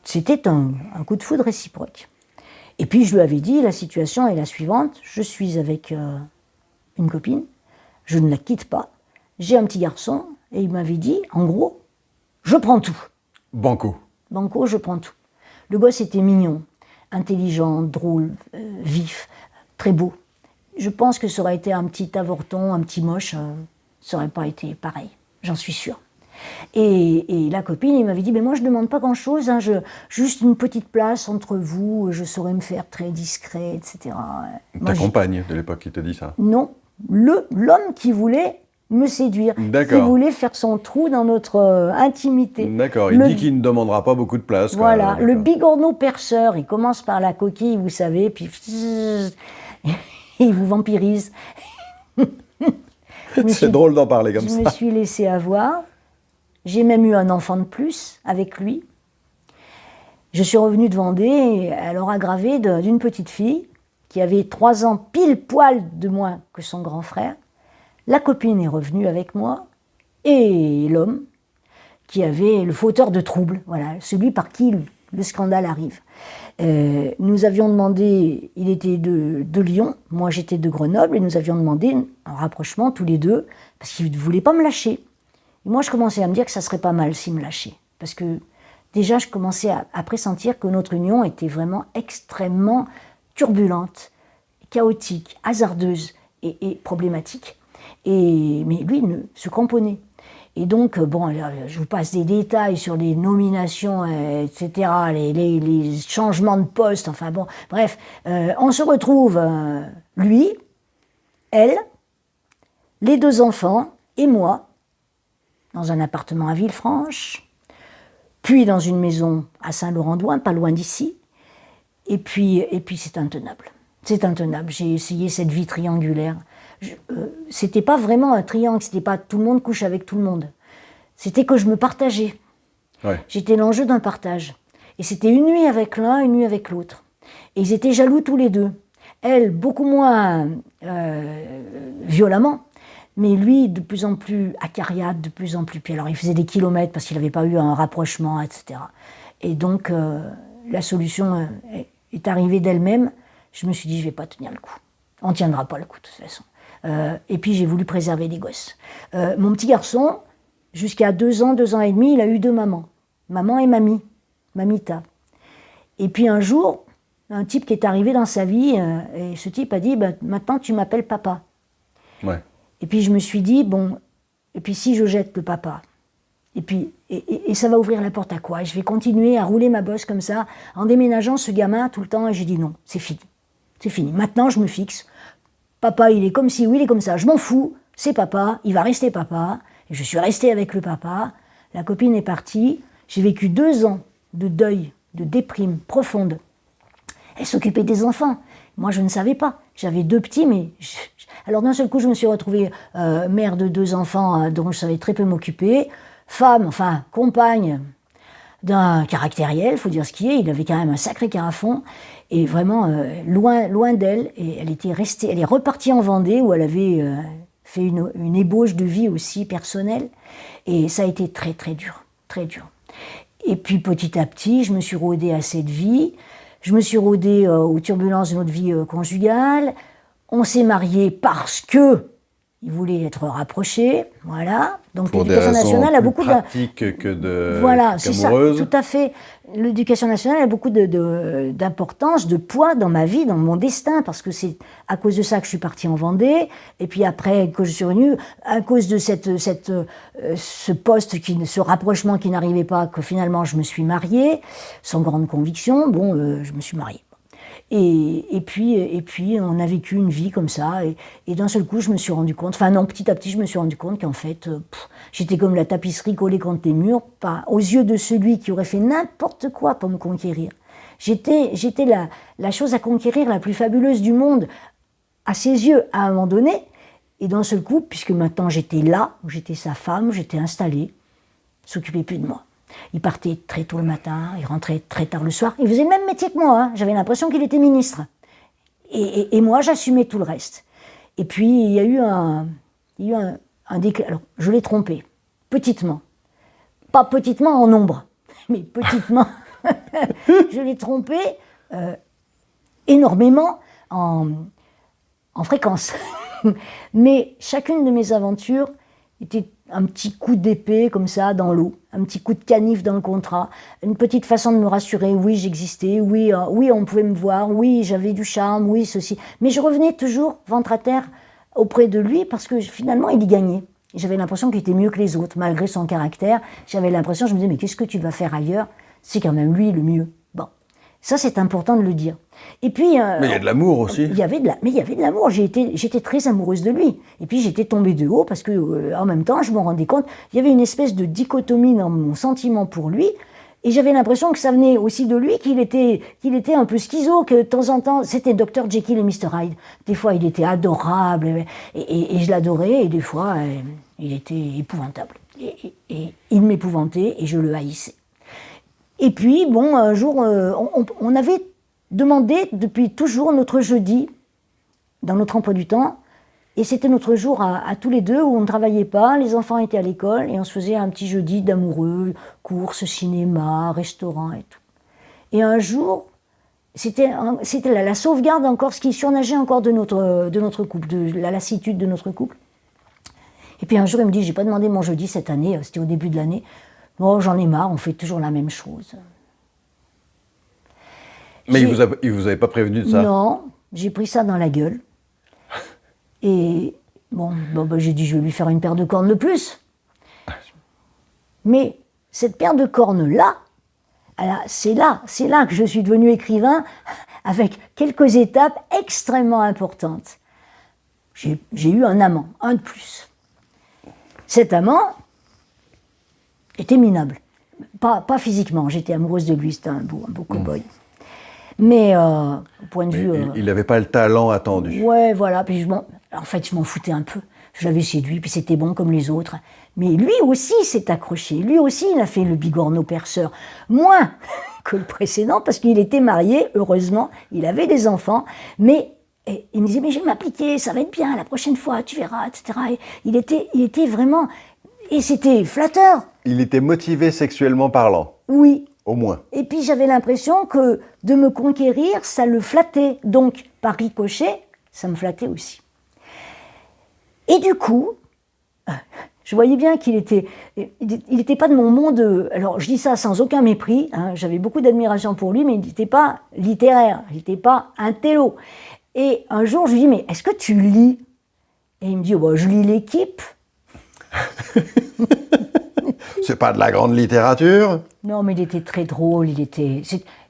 Speaker 2: C'était un coup de foudre réciproque. Et puis je lui avais dit, la situation est la suivante, je suis avec une copine, je ne la quitte pas, j'ai un petit garçon, et il m'avait dit, en gros, je prends tout.
Speaker 1: Banco.
Speaker 2: Banco, je prends tout. Le gosse était mignon, intelligent, drôle, vif, très beau. Je pense que ça aurait été un petit avorton, un petit moche, ça n'aurait pas été pareil, j'en suis sûre. Et la copine, il m'avait dit, mais moi je ne demande pas grand-chose, hein, juste une petite place entre vous, je saurais me faire très discret, etc.
Speaker 1: Ta compagne de l'époque qui te dit ça?
Speaker 2: Non, l'homme qui voulait me séduire, qui voulait faire son trou dans notre intimité.
Speaker 1: D'accord, il dit qu'il ne demandera pas beaucoup de place.
Speaker 2: Voilà, le bigorneau perceur, il commence par la coquille, vous savez, puis il vous vampirise.
Speaker 1: C'est drôle d'en parler comme ça.
Speaker 2: Je me suis laissée avoir. J'ai même eu un enfant de plus avec lui. Je suis revenue de Vendée, elle aura gravé d'une petite fille qui avait 3 ans pile poil de moins que son grand frère. La copine est revenue avec moi et l'homme qui avait le fauteur de troubles, voilà, celui par qui le scandale arrive. Nous avions demandé, il était de Lyon, moi j'étais de Grenoble, et nous avions demandé un rapprochement tous les deux parce qu'il ne voulait pas me lâcher. Et moi je commençais à me dire que ça serait pas mal s'il me lâchait, parce que déjà je commençais à pressentir que notre union était vraiment extrêmement turbulente, chaotique, hasardeuse et problématique. Mais lui se cramponnait. Et donc, bon, je vous passe des détails sur les nominations, etc., les changements de poste, enfin bon, bref, on se retrouve, lui, elle, les 2 enfants et moi, dans un appartement à Villefranche, puis dans une maison à Saint-Laurent-d'Ouin, pas loin d'ici, et puis c'est intenable. C'est intenable, j'ai essayé cette vie triangulaire. C'était pas vraiment un triangle, c'était pas tout le monde couche avec tout le monde. C'était que je me partageais.
Speaker 1: Ouais.
Speaker 2: J'étais l'enjeu d'un partage. Et c'était une nuit avec l'un, une nuit avec l'autre. Et ils étaient jaloux tous les deux. Elle, beaucoup moins violemment, mais lui, de plus en plus acariâtre, de plus en plus... Puis alors, il faisait des kilomètres parce qu'il n'avait pas eu un rapprochement, etc. Et donc, la solution est arrivée d'elle-même. Je me suis dit, je ne vais pas tenir le coup. On ne tiendra pas le coup, de toute façon. Et puis, j'ai voulu préserver les gosses. Mon petit garçon, jusqu'à 2 ans, 2 ans et demi, il a eu 2 mamans. Maman et mamie. Mamita. Et puis, un jour, un type qui est arrivé dans sa vie, et ce type a dit, maintenant, tu m'appelles papa.
Speaker 1: Ouais.
Speaker 2: Et puis, je me suis dit, bon, et puis si je jette le papa, et puis, et ça va ouvrir la porte à quoi? Et je vais continuer à rouler ma bosse comme ça, en déménageant ce gamin tout le temps, et j'ai dit non, c'est fini. C'est fini. Maintenant, je me fixe. Papa, il est comme ci ou il est comme ça. Je m'en fous. C'est papa. Il va rester papa. Et je suis restée avec le papa. La copine est partie. J'ai vécu 2 ans de deuil, de déprime profonde. Elle s'occupait des enfants. Moi, je ne savais pas. J'avais 2 petits, mais... Alors, d'un seul coup, je me suis retrouvée mère de 2 enfants dont je savais très peu m'occuper. Femme, enfin, compagne d'un caractériel, il faut dire ce qui est. Il avait quand même un sacré carafon. Et vraiment, loin d'elle. Et elle est repartie en Vendée, où elle avait fait une ébauche de vie aussi personnelle. Et ça a été très, très dur. Très dur. Et puis, petit à petit, je me suis rodée à cette vie. Je me suis rodée aux turbulences de notre vie conjugale. On s'est mariés parce que il voulait être rapproché, voilà. Donc l'éducation nationale a beaucoup de
Speaker 1: pratique que de
Speaker 2: voilà, c'est ça,
Speaker 1: qu'amoureuse.
Speaker 2: tout à fait. L'éducation nationale a beaucoup d'importance, de poids dans ma vie, dans mon destin, parce que c'est à cause de ça que je suis partie en Vendée, et puis après que je suis revenue, à cause de ce poste, ce rapprochement qui n'arrivait pas, que finalement je me suis mariée, sans grande conviction, je me suis mariée. Et puis, on a vécu une vie comme ça, et d'un seul coup, je me suis rendu compte, enfin non, petit à petit, je me suis rendu compte qu'en fait, j'étais comme la tapisserie collée contre les murs, aux yeux de celui qui aurait fait n'importe quoi pour me conquérir. J'étais la chose à conquérir la plus fabuleuse du monde, à ses yeux, à un moment donné, et d'un seul coup, puisque maintenant j'étais là, j'étais sa femme, j'étais installée, il ne s'occupait plus de moi. Il partait très tôt le matin, il rentrait très tard le soir. Il faisait le même métier que moi, hein. J'avais l'impression qu'il était ministre. Et moi, j'assumais tout le reste. Et puis, il y a eu un déclic. Alors, je l'ai trompé, petitement. Pas petitement en nombre, mais petitement. Je l'ai trompé énormément en fréquence. Mais chacune de mes aventures était un petit coup d'épée comme ça dans l'eau, un petit coup de canif dans le contrat, une petite façon de me rassurer, oui j'existais, oui, oui on pouvait me voir, oui j'avais du charme, oui ceci. Mais je revenais toujours ventre à terre auprès de lui parce que finalement il y gagnait. J'avais l'impression qu'il était mieux que les autres, malgré son caractère. J'avais l'impression, je me disais mais qu'est-ce que tu vas faire ailleurs? C'est quand même lui le mieux. Bon, ça c'est important de le dire. Et puis,
Speaker 1: mais il y a de l'amour aussi.
Speaker 2: Mais il y avait de l'amour. J'étais très amoureuse de lui. Et puis j'étais tombée de haut parce que, en même temps, je me rendais compte, il y avait une espèce de dichotomie dans mon sentiment pour lui. Et j'avais l'impression que ça venait aussi de lui, qu'il était un peu schizo, que de temps en temps, c'était Dr Jekyll et Mr Hyde. Des fois, il était adorable et je l'adorais, et des fois, il était épouvantable. Et il m'épouvantait et je le haïssais. Et puis, bon, un jour, on avait demandé depuis toujours notre jeudi dans notre emploi du temps, et c'était notre jour à tous les deux où on ne travaillait pas, les enfants étaient à l'école, et on se faisait un petit jeudi d'amoureux, courses, cinéma, restaurant et tout. Et un jour, c'était la sauvegarde encore, ce qui surnageait encore de notre couple, de la lassitude de notre couple. Et puis un jour, il me dit, j'ai pas demandé mon jeudi cette année, c'était au début de l'année. Bon, j'en ai marre, on fait toujours la même chose.
Speaker 1: Mais il vous avait pas prévenu de ça?
Speaker 2: Non, j'ai pris ça dans la gueule. Et bon, j'ai dit, je vais lui faire une paire de cornes de plus. Mais cette paire de cornes-là, c'est là que je suis devenu écrivain, avec quelques étapes extrêmement importantes. J'ai eu un amant, un de plus. Cet amant était minable. Pas physiquement, j'étais amoureuse de lui, c'était un beau cow-boy. Mais au point de vue...
Speaker 1: il n'avait pas le talent attendu.
Speaker 2: Ouais, voilà. Puis en fait, je m'en foutais un peu. Je l'avais séduit, puis c'était bon comme les autres. Mais lui aussi s'est accroché. Lui aussi, il a fait le bigorneau perceur. Moins que le précédent, parce qu'il était marié, heureusement. Il avait des enfants. Mais il me disait, mais je vais m'appliquer, ça va être bien, la prochaine fois, tu verras, etc. Et il était vraiment... Et c'était flatteur.
Speaker 1: Il était motivé sexuellement parlant.
Speaker 2: Oui.
Speaker 1: Au moins.
Speaker 2: Et puis j'avais l'impression que de me conquérir, ça le flattait. Donc, par ricochet, ça me flattait aussi. Et du coup, je voyais bien qu'il était pas de mon monde. Alors, je dis ça sans aucun mépris. Hein, j'avais beaucoup d'admiration pour lui, mais il n'était pas littéraire. Il n'était pas intello. Et un jour, je lui dis, mais est-ce que tu lis? Et il me dit, oh, je lis L'Équipe.
Speaker 1: C'est pas de la grande littérature?
Speaker 2: Non, mais il était très drôle,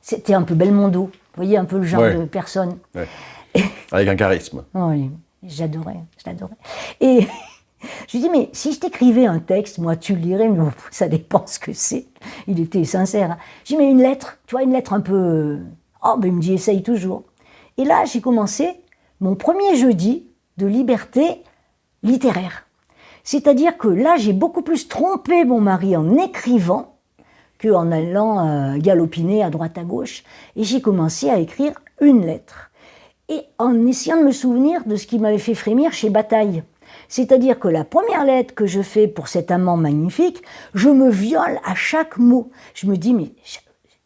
Speaker 2: c'était un peu Belmondo, vous voyez, un peu le genre de personne.
Speaker 1: Ouais. Avec un charisme.
Speaker 2: Oui, je l'adorais. Et je lui dis, mais si je t'écrivais un texte, moi, tu le lirais, mais ça dépend ce que c'est. Il était sincère. Hein. Je lui dis, mais une lettre, tu vois, une lettre un peu... Oh, ben il me dit, essaye toujours. Et là, j'ai commencé mon premier jeudi de liberté littéraire. C'est-à-dire que là, j'ai beaucoup plus trompé mon mari en écrivant qu'en allant galopiner à droite à gauche. Et j'ai commencé à écrire une lettre. Et en essayant de me souvenir de ce qui m'avait fait frémir chez Bataille. C'est-à-dire que la première lettre que je fais pour cet amant magnifique, je me viole à chaque mot. Je me dis, mais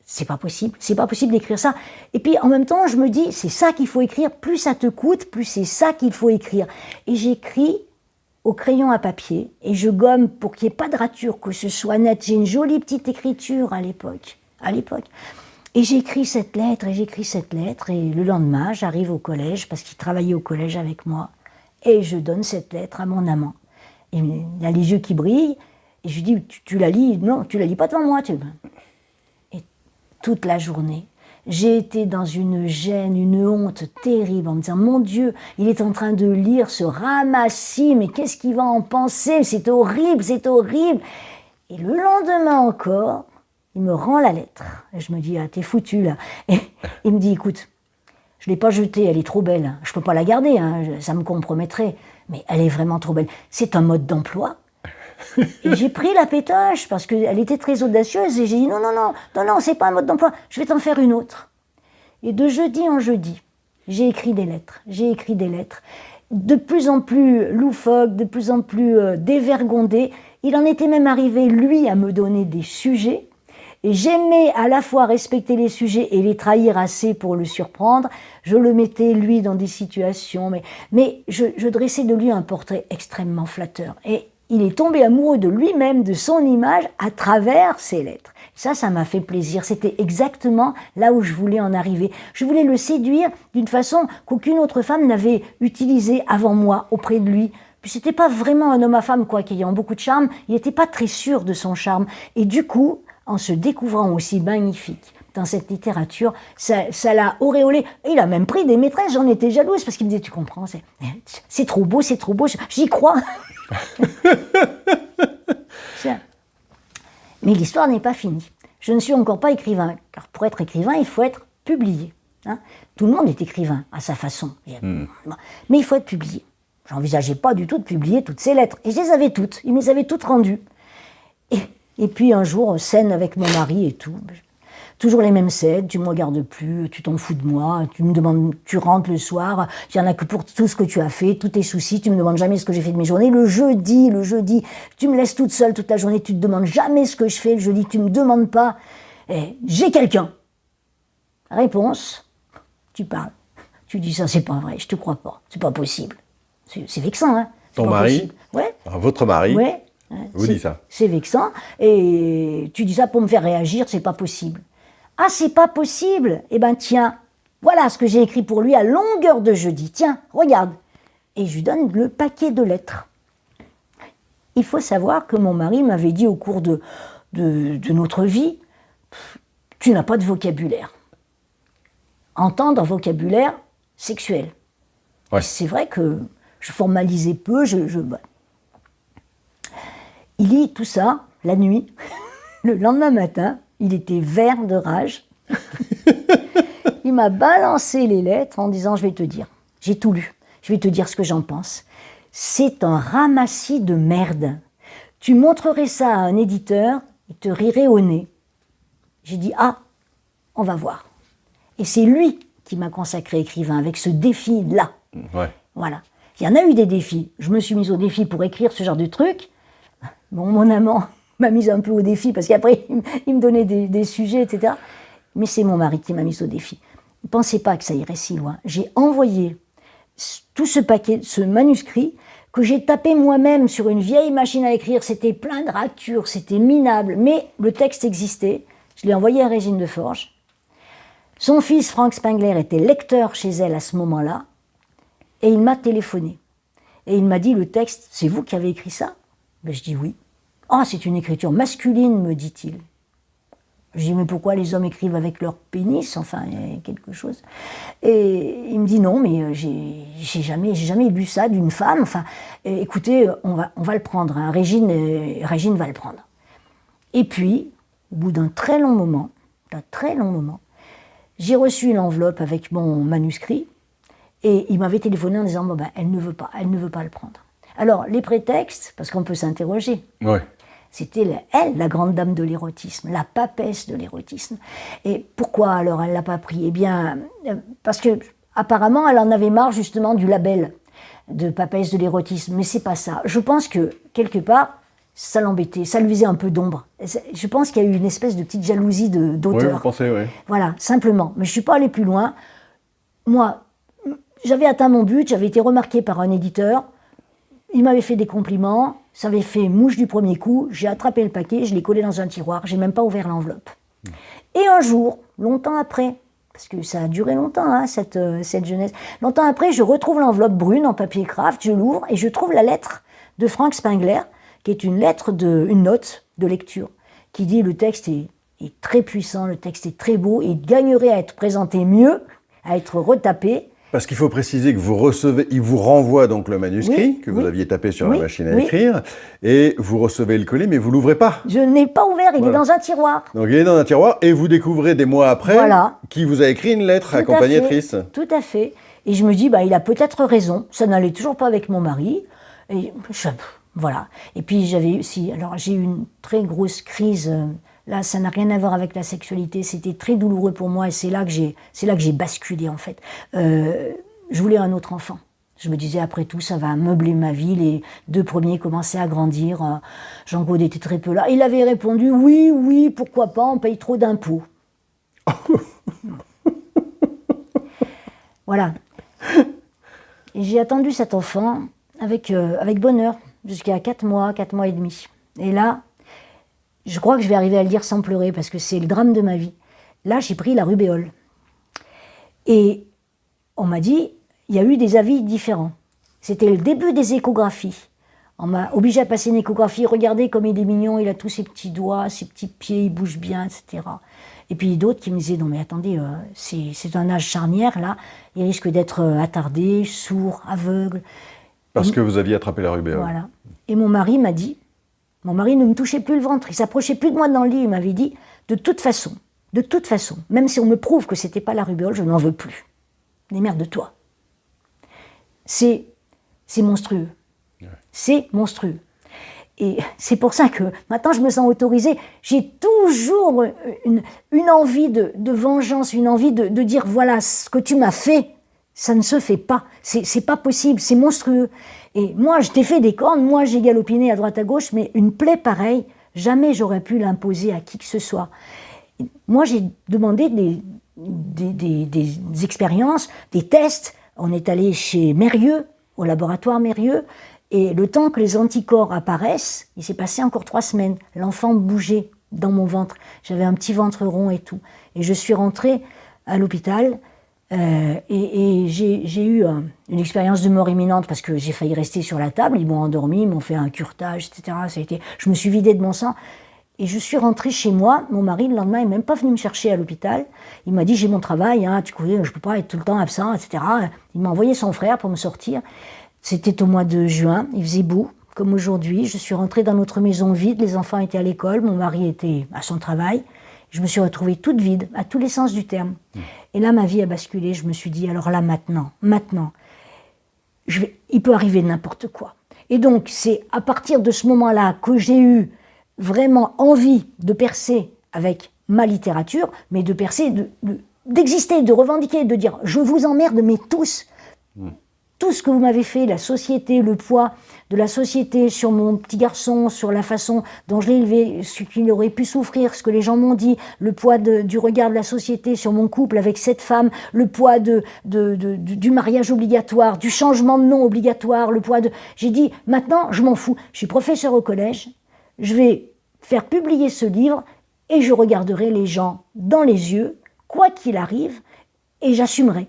Speaker 2: c'est pas possible d'écrire ça. Et puis en même temps, je me dis, c'est ça qu'il faut écrire. Plus ça te coûte, plus c'est ça qu'il faut écrire. Et j'écris au crayon à papier, et je gomme pour qu'il n'y ait pas de rature, que ce soit net. J'ai une jolie petite écriture à l'époque. Et j'écris cette lettre, et le lendemain, j'arrive au collège, parce qu'il travaillait au collège avec moi, et je donne cette lettre à mon amant. Et il a les yeux qui brillent, et je lui dis, tu la lis? Non, tu la lis pas devant moi. Et toute la journée, j'ai été dans une gêne, une honte terrible, en me disant, mon Dieu, il est en train de lire ce ramassis, mais qu'est-ce qu'il va en penser? C'est horrible. Et le lendemain encore, il me rend la lettre. Et je me dis, ah, t'es foutu là. Et il me dit, écoute, Je ne l'ai pas jetée, elle est trop belle. Je ne peux pas la garder, hein, ça me compromettrait. Mais elle est vraiment trop belle. C'est un mode d'emploi. Et j'ai pris la pétoche parce qu'elle était très audacieuse et j'ai dit non, c'est pas un mode d'emploi, je vais t'en faire une autre. Et de jeudi en jeudi, j'ai écrit des lettres, de plus en plus loufoques, de plus en plus dévergondées. Il en était même arrivé, lui, à me donner des sujets. Et j'aimais à la fois respecter les sujets et les trahir assez pour le surprendre. Je le mettais, lui, dans des situations, mais je dressais de lui un portrait extrêmement flatteur. Et il est tombé amoureux de lui-même, de son image, à travers ses lettres. Ça m'a fait plaisir. C'était exactement là où je voulais en arriver. Je voulais le séduire d'une façon qu'aucune autre femme n'avait utilisée avant moi auprès de lui. Puis c'était pas vraiment un homme à femme, quoi, ayant beaucoup de charme. Il n'était pas très sûr de son charme. Et du coup, en se découvrant aussi magnifique dans cette littérature, ça l'a auréolé. Il a même pris des maîtresses, j'en étais jalouse, parce qu'il me disait, tu comprends, c'est trop beau, j'y crois. Mais l'histoire n'est pas finie. Je ne suis encore pas écrivain, car pour être écrivain, il faut être publié. Hein. Tout le monde est écrivain à sa façon. Mais il faut être publié. J'envisageais pas du tout de publier toutes ces lettres. Et je les avais toutes, il me les avait toutes rendues. Et puis un jour, scène avec mon mari et tout. Toujours les mêmes scènes, tu me regardes plus, tu t'en fous de moi, tu me demandes, tu rentres le soir, il y en a que pour tout ce que tu as fait, tous tes soucis, tu me demandes jamais ce que j'ai fait de mes journées. Le jeudi, tu me laisses toute seule toute la journée, tu te demandes jamais ce que je fais. Le jeudi, tu me demandes pas. J'ai quelqu'un. Réponse, tu parles. Tu dis ça, c'est pas vrai, je te crois pas, c'est pas possible. C'est vexant, hein.
Speaker 1: Ton mari,
Speaker 2: ouais.
Speaker 1: Votre mari,
Speaker 2: ouais.
Speaker 1: vous dit ça.
Speaker 2: C'est vexant, et tu dis ça pour me faire réagir, c'est pas possible. Ah, c'est pas possible. Eh ben tiens, voilà ce que j'ai écrit pour lui à longueur de jeudi. Tiens, regarde. Et je lui donne le paquet de lettres. Il faut savoir que mon mari m'avait dit au cours de notre vie, tu n'as pas de vocabulaire. Entendre vocabulaire sexuel.
Speaker 1: Ouais.
Speaker 2: C'est vrai que je formalisais peu, Il lit tout ça la nuit. Le lendemain matin, il était vert de rage. Il m'a balancé les lettres en disant, je vais te dire, j'ai tout lu, je vais te dire ce que j'en pense. C'est un ramassis de merde. Tu montrerais ça à un éditeur, il te rirait au nez. J'ai dit, ah, on va voir. Et c'est lui qui m'a consacré écrivain, avec ce défi-là.
Speaker 1: Ouais.
Speaker 2: Voilà. Il y en a eu des défis. Je me suis mise au défi pour écrire ce genre de truc. Bon, mon amant m'a mise un peu au défi, parce qu'après, il me donnait des sujets, etc. Mais c'est mon mari qui m'a mise au défi. Ne pensez pas que ça irait si loin. J'ai envoyé tout ce paquet, ce manuscrit, que j'ai tapé moi-même sur une vieille machine à écrire. C'était plein de ratures, c'était minable, mais le texte existait. Je l'ai envoyé à Régine Deforges. Son fils, Frank Spengler, était lecteur chez elle à ce moment-là, et il m'a téléphoné. Et il m'a dit, le texte, c'est vous qui avez écrit ça? Ben, je dis oui. Ah, c'est une écriture masculine, me dit-il. Je dis, mais pourquoi les hommes écrivent avec leur pénis? Enfin, il y a quelque chose. Et il me dit, non, mais j'ai jamais lu ça d'une femme. Enfin, écoutez, on va le prendre. Hein. Régine va le prendre. Et puis, au bout d'un très long moment, j'ai reçu l'enveloppe avec mon manuscrit, et il m'avait téléphoné en disant, bon, ben, elle ne veut pas le prendre. Alors, les prétextes, parce qu'on peut s'interroger.
Speaker 1: Ouais.
Speaker 2: C'était elle, la grande dame de l'érotisme, la papesse de l'érotisme. Et pourquoi alors elle ne l'a pas pris? Eh bien, parce que apparemment, elle en avait marre justement du label de papesse de l'érotisme. Mais c'est pas ça. Je pense que quelque part, ça l'embêtait, ça lui faisait un peu d'ombre. Je pense qu'il y a eu une espèce de petite jalousie d'auteur.
Speaker 1: Oui, vous pensez, oui.
Speaker 2: Voilà, simplement. Mais je ne suis pas allée plus loin. Moi, j'avais atteint mon but, j'avais été remarquée par un éditeur. Il m'avait fait des compliments, ça avait fait mouche du premier coup, j'ai attrapé le paquet, je l'ai collé dans un tiroir, j'ai même pas ouvert l'enveloppe. Et un jour, longtemps après, parce que ça a duré longtemps, hein, cette jeunesse, longtemps après, je retrouve l'enveloppe brune en papier craft, je l'ouvre et je trouve la lettre de Frank Spengler, qui est une note de lecture, qui dit le texte est très puissant, le texte est très beau, il gagnerait à être présenté mieux, à être retapé,
Speaker 1: Parce qu'il faut préciser que vous recevez, il vous renvoie donc le manuscrit
Speaker 2: Oui,
Speaker 1: que vous
Speaker 2: oui.
Speaker 1: aviez tapé sur
Speaker 2: Oui,
Speaker 1: la machine à
Speaker 2: oui.
Speaker 1: écrire, et vous recevez le colis, mais vous l'ouvrez pas.
Speaker 2: Je n'ai pas ouvert, il est
Speaker 1: Voilà.
Speaker 2: dans un tiroir.
Speaker 1: Donc il est dans un tiroir, et vous découvrez des mois après
Speaker 2: Voilà.
Speaker 1: qui vous a écrit une lettre
Speaker 2: Tout à
Speaker 1: accompagnatrice.
Speaker 2: fait, tout à fait. Et je me dis, il a peut-être raison. Ça n'allait toujours pas avec mon mari. Et voilà. Et puis j'avais aussi, alors j'ai eu une très grosse crise. Là, ça n'a rien à voir avec la sexualité. C'était très douloureux pour moi, et c'est là que j'ai basculé en fait. Je voulais un autre enfant. Je me disais, après tout, ça va meubler ma vie. Les 2 premiers commençaient à grandir. Jean-Claude était très peu là. Il avait répondu, oui, oui, pourquoi pas, on paye trop d'impôts. Voilà. Et j'ai attendu cet enfant avec bonheur, jusqu'à 4 mois et demi. Et là, je crois que je vais arriver à le dire sans pleurer, parce que c'est le drame de ma vie. Là, j'ai pris la rubéole. Et on m'a dit, il y a eu des avis différents. C'était le début des échographies. On m'a obligé à passer une échographie. Regardez comme il est mignon, il a tous ses petits doigts, ses petits pieds, il bouge bien, etc. Et puis d'autres qui me disaient, non mais attendez, c'est un âge charnière là, il risque d'être attardé, sourd, aveugle.
Speaker 1: Parce que vous aviez attrapé la rubéole.
Speaker 2: Voilà. Et mon mari m'a dit, mon mari ne me touchait plus le ventre, il s'approchait plus de moi dans le lit, il m'avait dit, de toute façon, même si on me prouve que c'était pas la rubéole, je n'en veux plus. Démerde-toi. C'est monstrueux. Ouais. C'est monstrueux. Et c'est pour ça que maintenant je me sens autorisée. J'ai toujours une envie de vengeance, une envie de dire voilà, ce que tu m'as fait, ça ne se fait pas. C'est pas possible, c'est monstrueux. Et moi, je t'ai fait des cornes, moi j'ai galopiné à droite à gauche, mais une plaie pareille, jamais j'aurais pu l'imposer à qui que ce soit. Moi, j'ai demandé des expériences, des tests. On est allé chez Mérieux, au laboratoire Mérieux. Et le temps que les anticorps apparaissent, il s'est passé encore 3 semaines. L'enfant bougeait dans mon ventre. J'avais un petit ventre rond et tout. Et je suis rentrée à l'hôpital et j'ai eu une expérience de mort imminente parce que j'ai failli rester sur la table. Ils m'ont endormi, ils m'ont fait un curetage, etc. Je me suis vidée de mon sang. Et je suis rentrée chez moi. Mon mari, le lendemain, n'est même pas venu me chercher à l'hôpital. Il m'a dit, j'ai mon travail, hein, tu connais, je ne peux pas être tout le temps absent, etc. Il m'a envoyé son frère pour me sortir. C'était au mois de juin, il faisait beau, comme aujourd'hui. Je suis rentrée dans notre maison vide, les enfants étaient à l'école, mon mari était à son travail. Je me suis retrouvée toute vide, à tous les sens du terme. Et là, ma vie a basculé. Je me suis dit, alors là, maintenant, il peut arriver n'importe quoi. Et donc, c'est à partir de ce moment-là que j'ai eu vraiment envie de percer avec ma littérature, mais de percer, d'exister, de revendiquer, de dire, je vous emmerde, mais tous. Tout ce que vous m'avez fait, la société, le poids de la société sur mon petit garçon, sur la façon dont je l'ai élevé, ce qu'il aurait pu souffrir, ce que les gens m'ont dit, le poids du regard de la société sur mon couple avec cette femme, le poids du mariage obligatoire, du changement de nom obligatoire, le poids de... J'ai dit, maintenant, je m'en fous. Je suis professeur au collège, je vais faire publier ce livre et je regarderai les gens dans les yeux, quoi qu'il arrive, et j'assumerai.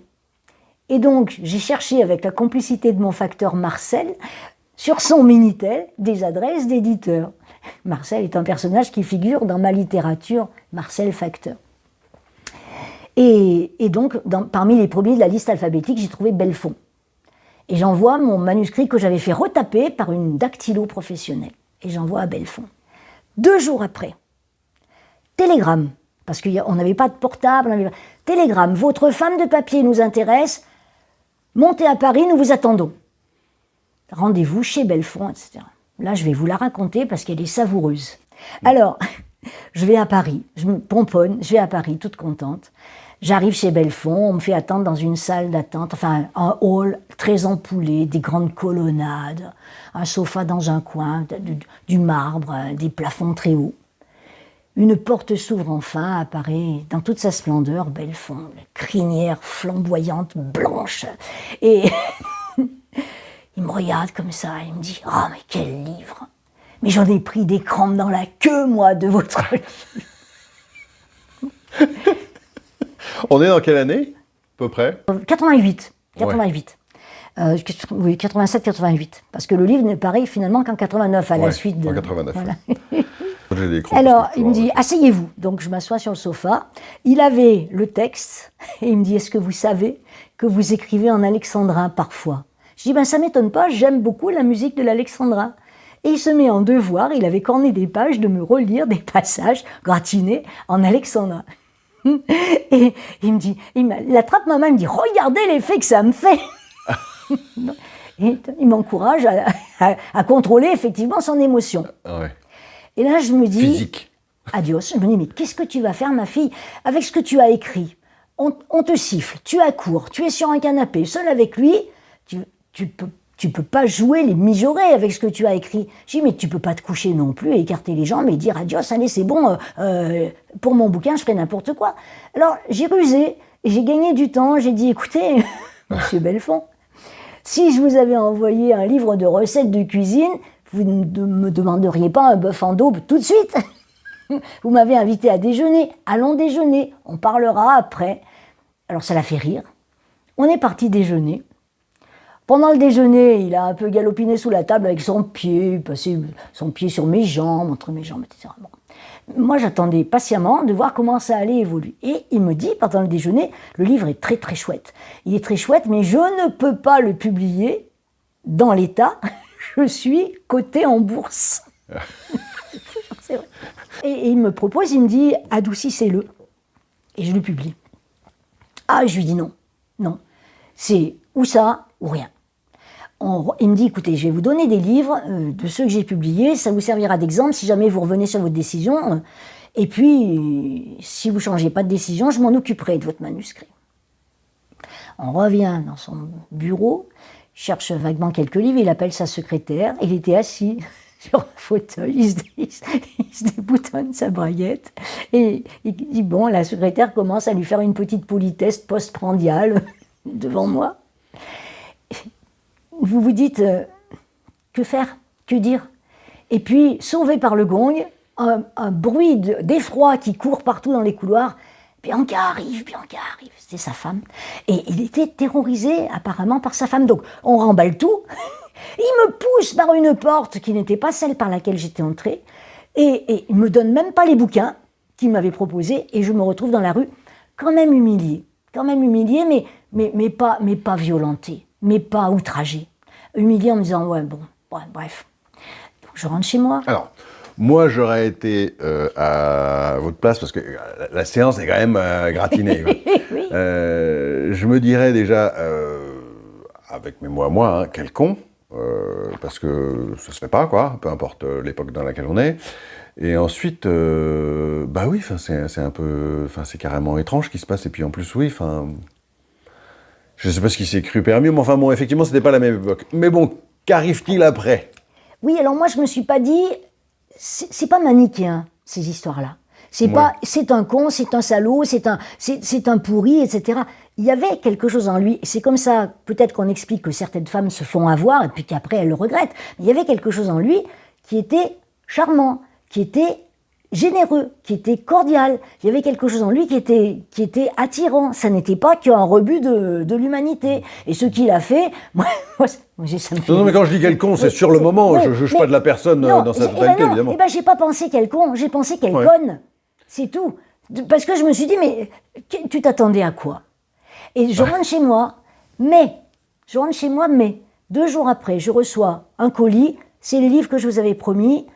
Speaker 2: Et donc, j'ai cherché avec la complicité de mon facteur Marcel, sur son Minitel, des adresses d'éditeurs. Marcel est un personnage qui figure dans ma littérature, Marcel Facteur. Et donc, parmi les premiers de la liste alphabétique, j'ai trouvé Belfond. Et j'envoie mon manuscrit que j'avais fait retaper par une dactylo professionnelle. Et j'envoie à Belfond. 2 jours après, télégramme, parce qu'on n'avait pas de portable, télégramme, votre femme de papier nous intéresse, montez à Paris, nous vous attendons. Rendez-vous chez Belfond, etc. Là, je vais vous la raconter parce qu'elle est savoureuse. Alors, je vais à Paris, je me pomponne, je vais à Paris toute contente. J'arrive chez Belfond, on me fait attendre dans une salle d'attente, enfin un hall très ampoulé, des grandes colonnades, un sofa dans un coin, du marbre, des plafonds très hauts. Une porte s'ouvre enfin, apparaît dans toute sa splendeur, Belfond, crinière flamboyante, blanche. Et il me regarde comme ça, il me dit « Ah, mais quel livre ! Mais j'en ai pris des crampes dans la queue, moi, de votre livre !»
Speaker 1: On est dans quelle année, à peu près?
Speaker 2: 88. Oui, 87-88. Parce que le livre ne paraît finalement qu'en 89, à la suite de...
Speaker 1: en 89.
Speaker 2: Voilà.
Speaker 1: J'ai des crocs
Speaker 2: Alors,
Speaker 1: parce que
Speaker 2: il me dit, asseyez-vous. Donc, je m'assois sur le sofa. Il avait le texte et il me dit, est-ce que vous savez que vous écrivez en alexandrin parfois? Je dis, ben ça m'étonne pas, j'aime beaucoup la musique de l'alexandrin. Et il se met en devoir, il avait corné des pages de me relire des passages gratinés en alexandrin. Et il me dit, il attrape ma main, il me dit, regardez l'effet que ça me fait. Et il m'encourage à contrôler effectivement son émotion.
Speaker 1: Ouais.
Speaker 2: Et là, je me dis,
Speaker 1: Physique.
Speaker 2: adios. Je me dis, mais qu'est-ce que tu vas faire, ma fille, avec ce que tu as écrit? On te siffle, tu accours, tu es sur un canapé, seul avec lui, tu peux pas jouer les mijaurés avec ce que tu as écrit. Je dis, mais tu peux pas te coucher non plus, écarter les jambes et dire adios, allez, c'est bon, pour mon bouquin, je ferai n'importe quoi. Alors, j'ai rusé, et j'ai gagné du temps, j'ai dit, écoutez, monsieur Belfond, si je vous avais envoyé un livre de recettes de cuisine, vous ne me demanderiez pas un bœuf en daube tout de suite. Vous m'avez invité à déjeuner, allons déjeuner, on parlera après. Alors ça l'a fait rire. On est parti déjeuner. Pendant le déjeuner, il a un peu galopiné sous la table avec son pied, passé son pied sur mes jambes, entre mes jambes, etc. Bon. Moi, j'attendais patiemment de voir comment ça allait évoluer. Et il me dit, pendant le déjeuner, le livre est très très chouette. Il est très chouette, mais je ne peux pas le publier dans l'état. Je suis coté en bourse. C'est vrai. Et il me propose, il me dit, adoucissez-le. Et je le publie. Ah, je lui dis non. Non. C'est ou ça ou rien. Il me dit, écoutez, je vais vous donner des livres de ceux que j'ai publiés, ça vous servira d'exemple si jamais vous revenez sur votre décision. Et puis, si vous ne changez pas de décision, je m'en occuperai de votre manuscrit. On revient dans son bureau, cherche vaguement quelques livres, il appelle sa secrétaire, il était assis sur un fauteuil, il se déboutonne sa braguette, et il dit, bon, la secrétaire commence à lui faire une petite politesse postprandiale devant moi. Vous vous dites, que faire, que dire? Et puis, sauvé par le gong, un bruit d'effroi qui court partout dans les couloirs. Bianca arrive, c'était sa femme. Et il était terrorisé apparemment par sa femme. Donc, on remballe tout. Il me pousse par une porte qui n'était pas celle par laquelle j'étais entrée. Et il ne me donne même pas les bouquins qu'il m'avait proposés. Et je me retrouve dans la rue, quand même humiliée, mais pas violentée, mais pas outragée. Humiliée en me disant, ouais, bon, ouais, bref. Donc, je rentre chez moi.
Speaker 1: Alors, moi, j'aurais été à votre place, parce que la séance est quand même gratinée.
Speaker 2: Oui.
Speaker 1: Je me dirais déjà, avec mes mots à moi, hein, quel con, parce que ça se fait pas, quoi, peu importe l'époque dans laquelle on est. Et ensuite, bah oui, c'est un peu, c'est carrément étrange ce qui se passe. Et puis en plus, oui, je sais pas ce qui s'est cru permis, mais enfin bon, effectivement, c'était pas la même époque. Mais bon, qu'arrive-t-il après?
Speaker 2: Oui, alors moi, je me suis pas dit, c'est pas manichéen, ces histoires-là. C'est
Speaker 1: Ouais.
Speaker 2: pas, c'est un con, c'est un salaud, c'est un pourri, etc. Il y avait quelque chose en lui. C'est comme ça, peut-être qu'on explique que certaines femmes se font avoir et puis qu'après elles le regrettent. Mais il y avait quelque chose en lui qui était charmant, qui était généreux, qui était cordial. Il y avait quelque chose en lui qui était attirant. Ça n'était pas qu'un rebut de l'humanité. Et ce qu'il a fait, moi, ça me fait...
Speaker 1: Non, mais quand je dis quel con, c'est sur le moment. Je ne juge pas de la personne dans sa totalité, évidemment.
Speaker 2: Eh ben, j'ai pas pensé quel con, j'ai pensé quelle conne. C'est tout. Parce que je me suis dit, mais tu t'attendais à quoi? Et je rentre chez moi, mais 2 jours après, je reçois un colis, c'est les livres que je vous avais promis,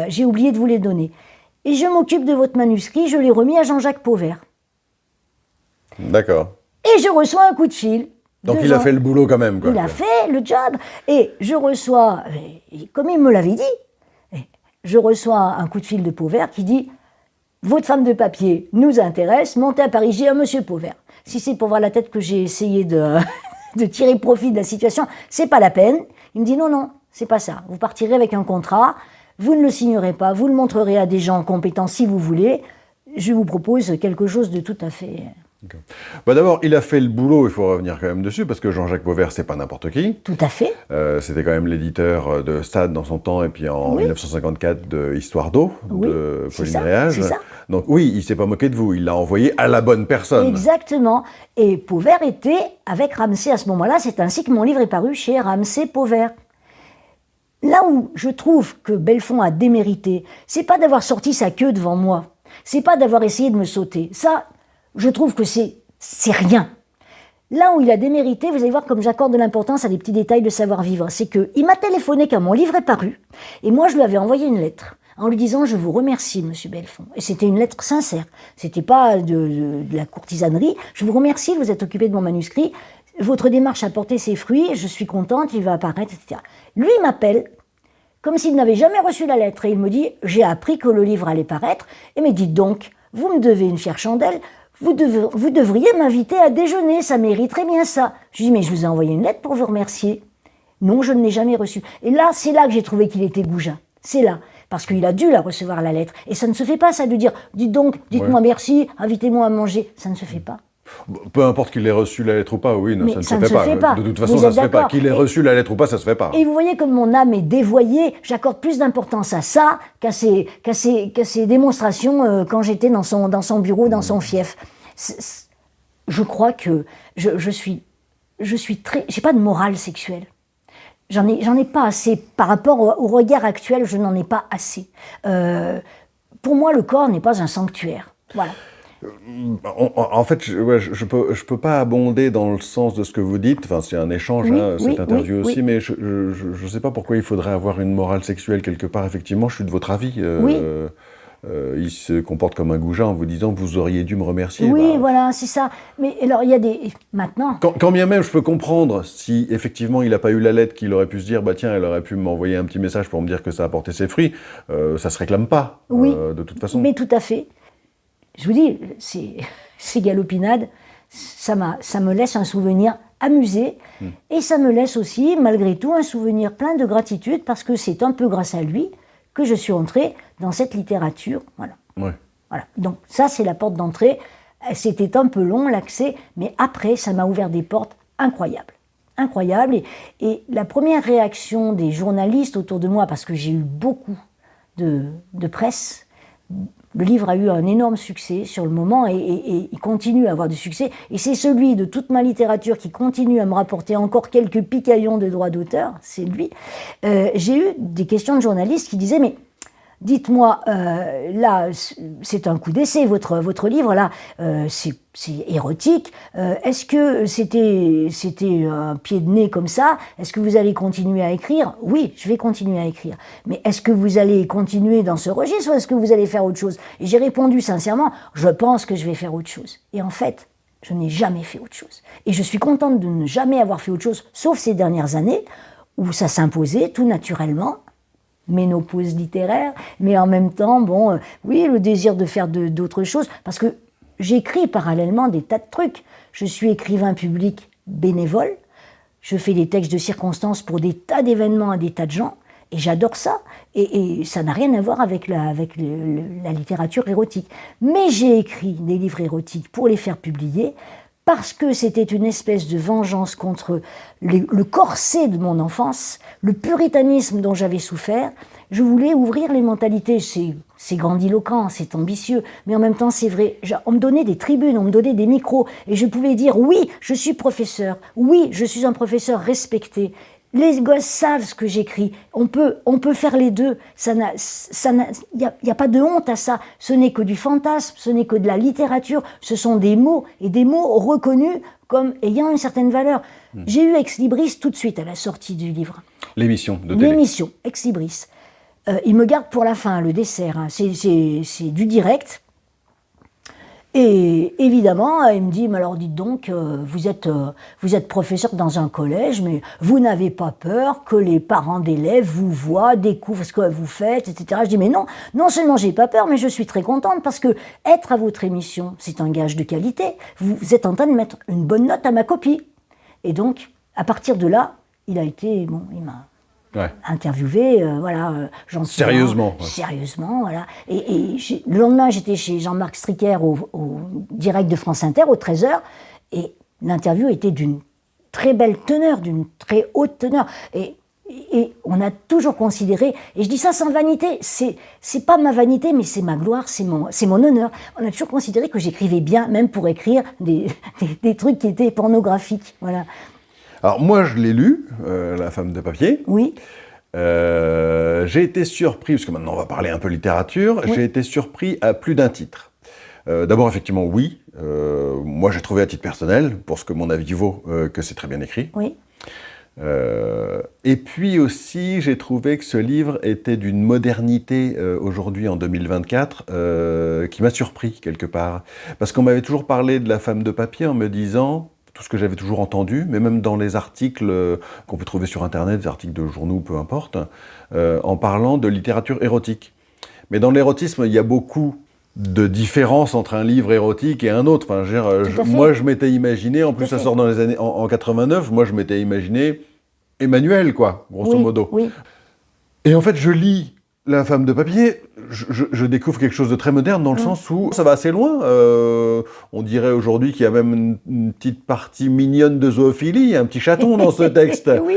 Speaker 2: j'ai oublié de vous les donner. Et je m'occupe de votre manuscrit, je l'ai remis à Jean-Jacques Pauvert.
Speaker 1: D'accord.
Speaker 2: Et je reçois un coup de fil.
Speaker 1: Donc il a fait le boulot quand même, quoi.
Speaker 2: Il a fait le job. Et je reçois, comme il me l'avait dit, je reçois un coup de fil de Pauvert qui dit « Votre femme de papier nous intéresse, montez à Paris, j'ai un monsieur Pauvert. » Si c'est pour voir la tête que j'ai essayé de tirer profit de la situation, c'est pas la peine. Il me dit « Non, c'est pas ça. Vous partirez avec un contrat, vous ne le signerez pas, vous le montrerez à des gens compétents si vous voulez. Je vous propose quelque chose de tout à fait... »
Speaker 1: Bah d'abord, il a fait le boulot, il faut revenir quand même dessus, parce que Jean-Jacques Pauvert, c'est pas n'importe qui.
Speaker 2: Tout à fait.
Speaker 1: C'était quand même l'éditeur de Stade dans son temps, et puis en 1954 de Histoire d'eau, de Pauline Réage.
Speaker 2: C'est ça.
Speaker 1: Donc oui, il s'est pas moqué de vous, il l'a envoyé à la bonne personne.
Speaker 2: Exactement. Et Pauvert était avec Ramsay à ce moment-là, c'est ainsi que mon livre est paru chez Ramsay Pauvert. là où je trouve que Belfond a démérité, c'est pas d'avoir sorti sa queue devant moi, c'est pas d'avoir essayé de me sauter. Ça, je trouve que c'est rien. Là où il a démérité, vous allez voir comme j'accorde de l'importance à des petits détails de savoir-vivre, c'est qu'il m'a téléphoné quand mon livre est paru, et moi je lui avais envoyé une lettre en lui disant « Je vous remercie, monsieur Belfond ». Et c'était une lettre sincère, c'était pas de la courtisanerie. « Je vous remercie de vous être occupé de mon manuscrit, votre démarche a porté ses fruits, je suis contente, il va apparaître, etc. » Lui, il m'appelle comme s'il n'avait jamais reçu la lettre, et il me dit « J'ai appris que le livre allait paraître, et me dites donc, vous me devez une fière chandelle, vous devriez m'inviter à déjeuner, ça mériterait bien ça. » Je lui dis « Mais je vous ai envoyé une lettre pour vous remercier. » Non, je ne l'ai jamais reçue. Et là, c'est là que j'ai trouvé qu'il était goujat. C'est là. Parce qu'il a dû la recevoir, la lettre. Et ça ne se fait pas, ça, de dire « Dites donc, dites-moi merci, invitez-moi à manger. » Ça ne se fait pas.
Speaker 1: Peu importe qu'il ait reçu la lettre ou pas, oui, non,
Speaker 2: mais
Speaker 1: ça ne se fait pas. De toute façon, ça ne se fait pas. Qu'il ait reçu la lettre ou pas, ça ne se fait pas.
Speaker 2: Et vous voyez comme mon âme est dévoyée, j'accorde plus d'importance à ça qu'à ces démonstrations quand j'étais dans son bureau, dans son fief. Je crois que je suis très... J'ai pas de morale sexuelle. J'en ai pas assez. Par rapport au regard actuel, je n'en ai pas assez. Pour moi, le corps n'est pas un sanctuaire. Voilà.
Speaker 1: En fait, je peux pas abonder dans le sens de ce que vous dites. Enfin, c'est un échange,
Speaker 2: oui,
Speaker 1: cette interview aussi,
Speaker 2: oui.
Speaker 1: mais je sais pas pourquoi il faudrait avoir une morale sexuelle quelque part. Effectivement, je suis de votre avis. Il se comporte comme un goujat en vous disant que vous auriez dû me remercier.
Speaker 2: Oui, voilà, c'est ça. Mais alors, il y a des... Maintenant...
Speaker 1: Quand bien même je peux comprendre si effectivement il n'a pas eu la lettre, qu'il aurait pu se dire, bah tiens, elle aurait pu m'envoyer un petit message pour me dire que ça a porté ses fruits, ça se réclame pas, de toute façon.
Speaker 2: Mais tout à fait. Je vous dis, ces galopinades, ça me laisse un souvenir amusé, et ça me laisse aussi, malgré tout, un souvenir plein de gratitude, parce que c'est un peu grâce à lui que je suis entrée dans cette littérature. Voilà.
Speaker 1: Ouais.
Speaker 2: Voilà. Donc ça, c'est la porte d'entrée. C'était un peu long, l'accès, mais après, ça m'a ouvert des portes incroyables. Incroyables. Et la première réaction des journalistes autour de moi, parce que j'ai eu beaucoup de presse, le livre a eu un énorme succès sur le moment et il continue à avoir du succès. Et c'est celui de toute ma littérature qui continue à me rapporter encore quelques picaillons de droits d'auteur, c'est lui. J'ai eu des questions de journalistes qui disaient « Mais dites-moi, là, c'est un coup d'essai, votre livre, là, c'est érotique. Est-ce que c'était un pied de nez comme ça? Est-ce que vous allez continuer à écrire? Oui, je vais continuer à écrire. Mais est-ce que vous allez continuer dans ce registre ou est-ce que vous allez faire autre chose? Et j'ai répondu sincèrement, je pense que je vais faire autre chose. Et en fait, je n'ai jamais fait autre chose. Et je suis contente de ne jamais avoir fait autre chose, sauf ces dernières années, où ça s'imposait tout naturellement. Ménopause littéraire, mais en même temps, bon, oui, le désir de faire d'autres choses, parce que j'écris parallèlement des tas de trucs. Je suis écrivain public bénévole, je fais des textes de circonstances pour des tas d'événements à des tas de gens, et j'adore ça, et ça n'a rien à voir avec la littérature érotique. Mais j'ai écrit des livres érotiques pour les faire publier, parce que c'était une espèce de vengeance contre le corset de mon enfance, le puritanisme dont j'avais souffert. Je voulais ouvrir les mentalités. C'est grandiloquent, c'est ambitieux, mais en même temps c'est vrai. On me donnait des tribunes, on me donnait des micros, et je pouvais dire oui, je suis professeur, oui, je suis un professeur respecté. Les gosses savent ce que j'écris. On peut faire les deux. Il n'y a pas de honte à ça. Ce n'est que du fantasme, ce n'est que de la littérature. Ce sont des mots, et des mots reconnus comme ayant une certaine valeur. J'ai eu Ex Libris tout de suite à la sortie du livre.
Speaker 1: L'émission de télé.
Speaker 2: L'émission, Ex Libris. Il me garde pour la fin, le dessert. Hein. C'est du direct. Et évidemment, il me dit, mais alors dites donc, vous êtes professeur dans un collège, mais vous n'avez pas peur que les parents d'élèves vous voient, découvrent ce que vous faites, etc. Je dis, mais non, non seulement j'ai pas peur, mais je suis très contente parce que être à votre émission, c'est un gage de qualité. Vous êtes en train de mettre une bonne note à ma copie. Et donc, à partir de là, il m'a interviewé, voilà, gentiment.
Speaker 1: Sérieusement. Ouais.
Speaker 2: Sérieusement, voilà. Et le lendemain, j'étais chez Jean-Marc Stricker au direct de France Inter, au 13h, et l'interview était d'une très belle teneur, d'une très haute teneur. Et on a toujours considéré, et je dis ça sans vanité, c'est pas ma vanité, mais c'est ma gloire, c'est mon honneur. On a toujours considéré que j'écrivais bien, même pour écrire des trucs qui étaient pornographiques, voilà.
Speaker 1: Alors moi, je l'ai lu, La femme de papier.
Speaker 2: Oui.
Speaker 1: J'ai été surpris, parce que maintenant on va parler un peu littérature,
Speaker 2: Oui.
Speaker 1: j'ai été surpris à plus d'un titre. D'abord, effectivement, oui. Moi, j'ai trouvé à titre personnel, pour ce que mon avis vaut, que c'est très bien écrit.
Speaker 2: Oui.
Speaker 1: Et puis aussi, j'ai trouvé que ce livre était d'une modernité aujourd'hui en 2024 qui m'a surpris quelque part. Parce qu'on m'avait toujours parlé de la femme de papier en me disant tout ce que j'avais toujours entendu, mais même dans les articles qu'on peut trouver sur Internet, des articles de journaux, peu importe, en parlant de littérature érotique. Mais dans l'érotisme, il y a beaucoup de différence entre un livre érotique et un autre. Enfin, je veux dire,
Speaker 2: Tout à fait.
Speaker 1: moi, je m'étais imaginé, en plus
Speaker 2: Tout à
Speaker 1: ça
Speaker 2: fait.
Speaker 1: sort dans les années en 89, moi je m'étais imaginé Emmanuel, quoi, grosso
Speaker 2: Oui,
Speaker 1: modo.
Speaker 2: oui.
Speaker 1: Et en fait, je lis La femme de papier, je découvre quelque chose de très moderne dans le sens où ça va assez loin. On dirait aujourd'hui qu'il y a même une petite partie mignonne de zoophilie, il y a un petit chaton dans ce texte.
Speaker 2: Oui.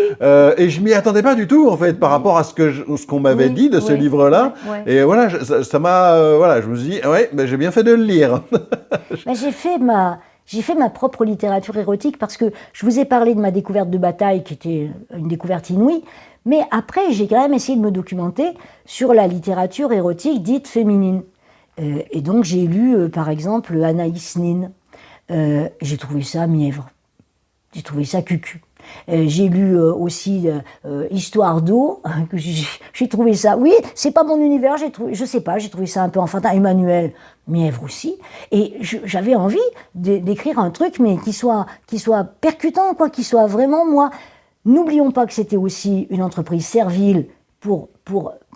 Speaker 1: Et je m'y attendais pas du tout, en fait, par rapport à ce qu'on m'avait
Speaker 2: Oui,
Speaker 1: dit de ce
Speaker 2: oui,
Speaker 1: livre-là.
Speaker 2: ouais.
Speaker 1: Et voilà, ça m'a... voilà, je me suis dit, ouais, ben, j'ai bien fait de le lire.
Speaker 2: Ben, j'ai fait ma propre littérature érotique parce que je vous ai parlé de ma découverte de Bataille qui était une découverte inouïe, mais après j'ai quand même essayé de me documenter sur la littérature érotique dite féminine. Et donc j'ai lu par exemple Anaïs Nin. J'ai trouvé ça mièvre, j'ai trouvé ça cucu. J'ai lu aussi Histoire d'eau, que j'ai trouvé ça, oui, c'est pas mon univers, je sais pas, j'ai trouvé ça un peu enfantin. Emmanuel, mièvre aussi. Et j'avais envie d'écrire un truc, mais qui soit percutant, quoi, qui soit vraiment moi. N'oublions pas que c'était aussi une entreprise servile pour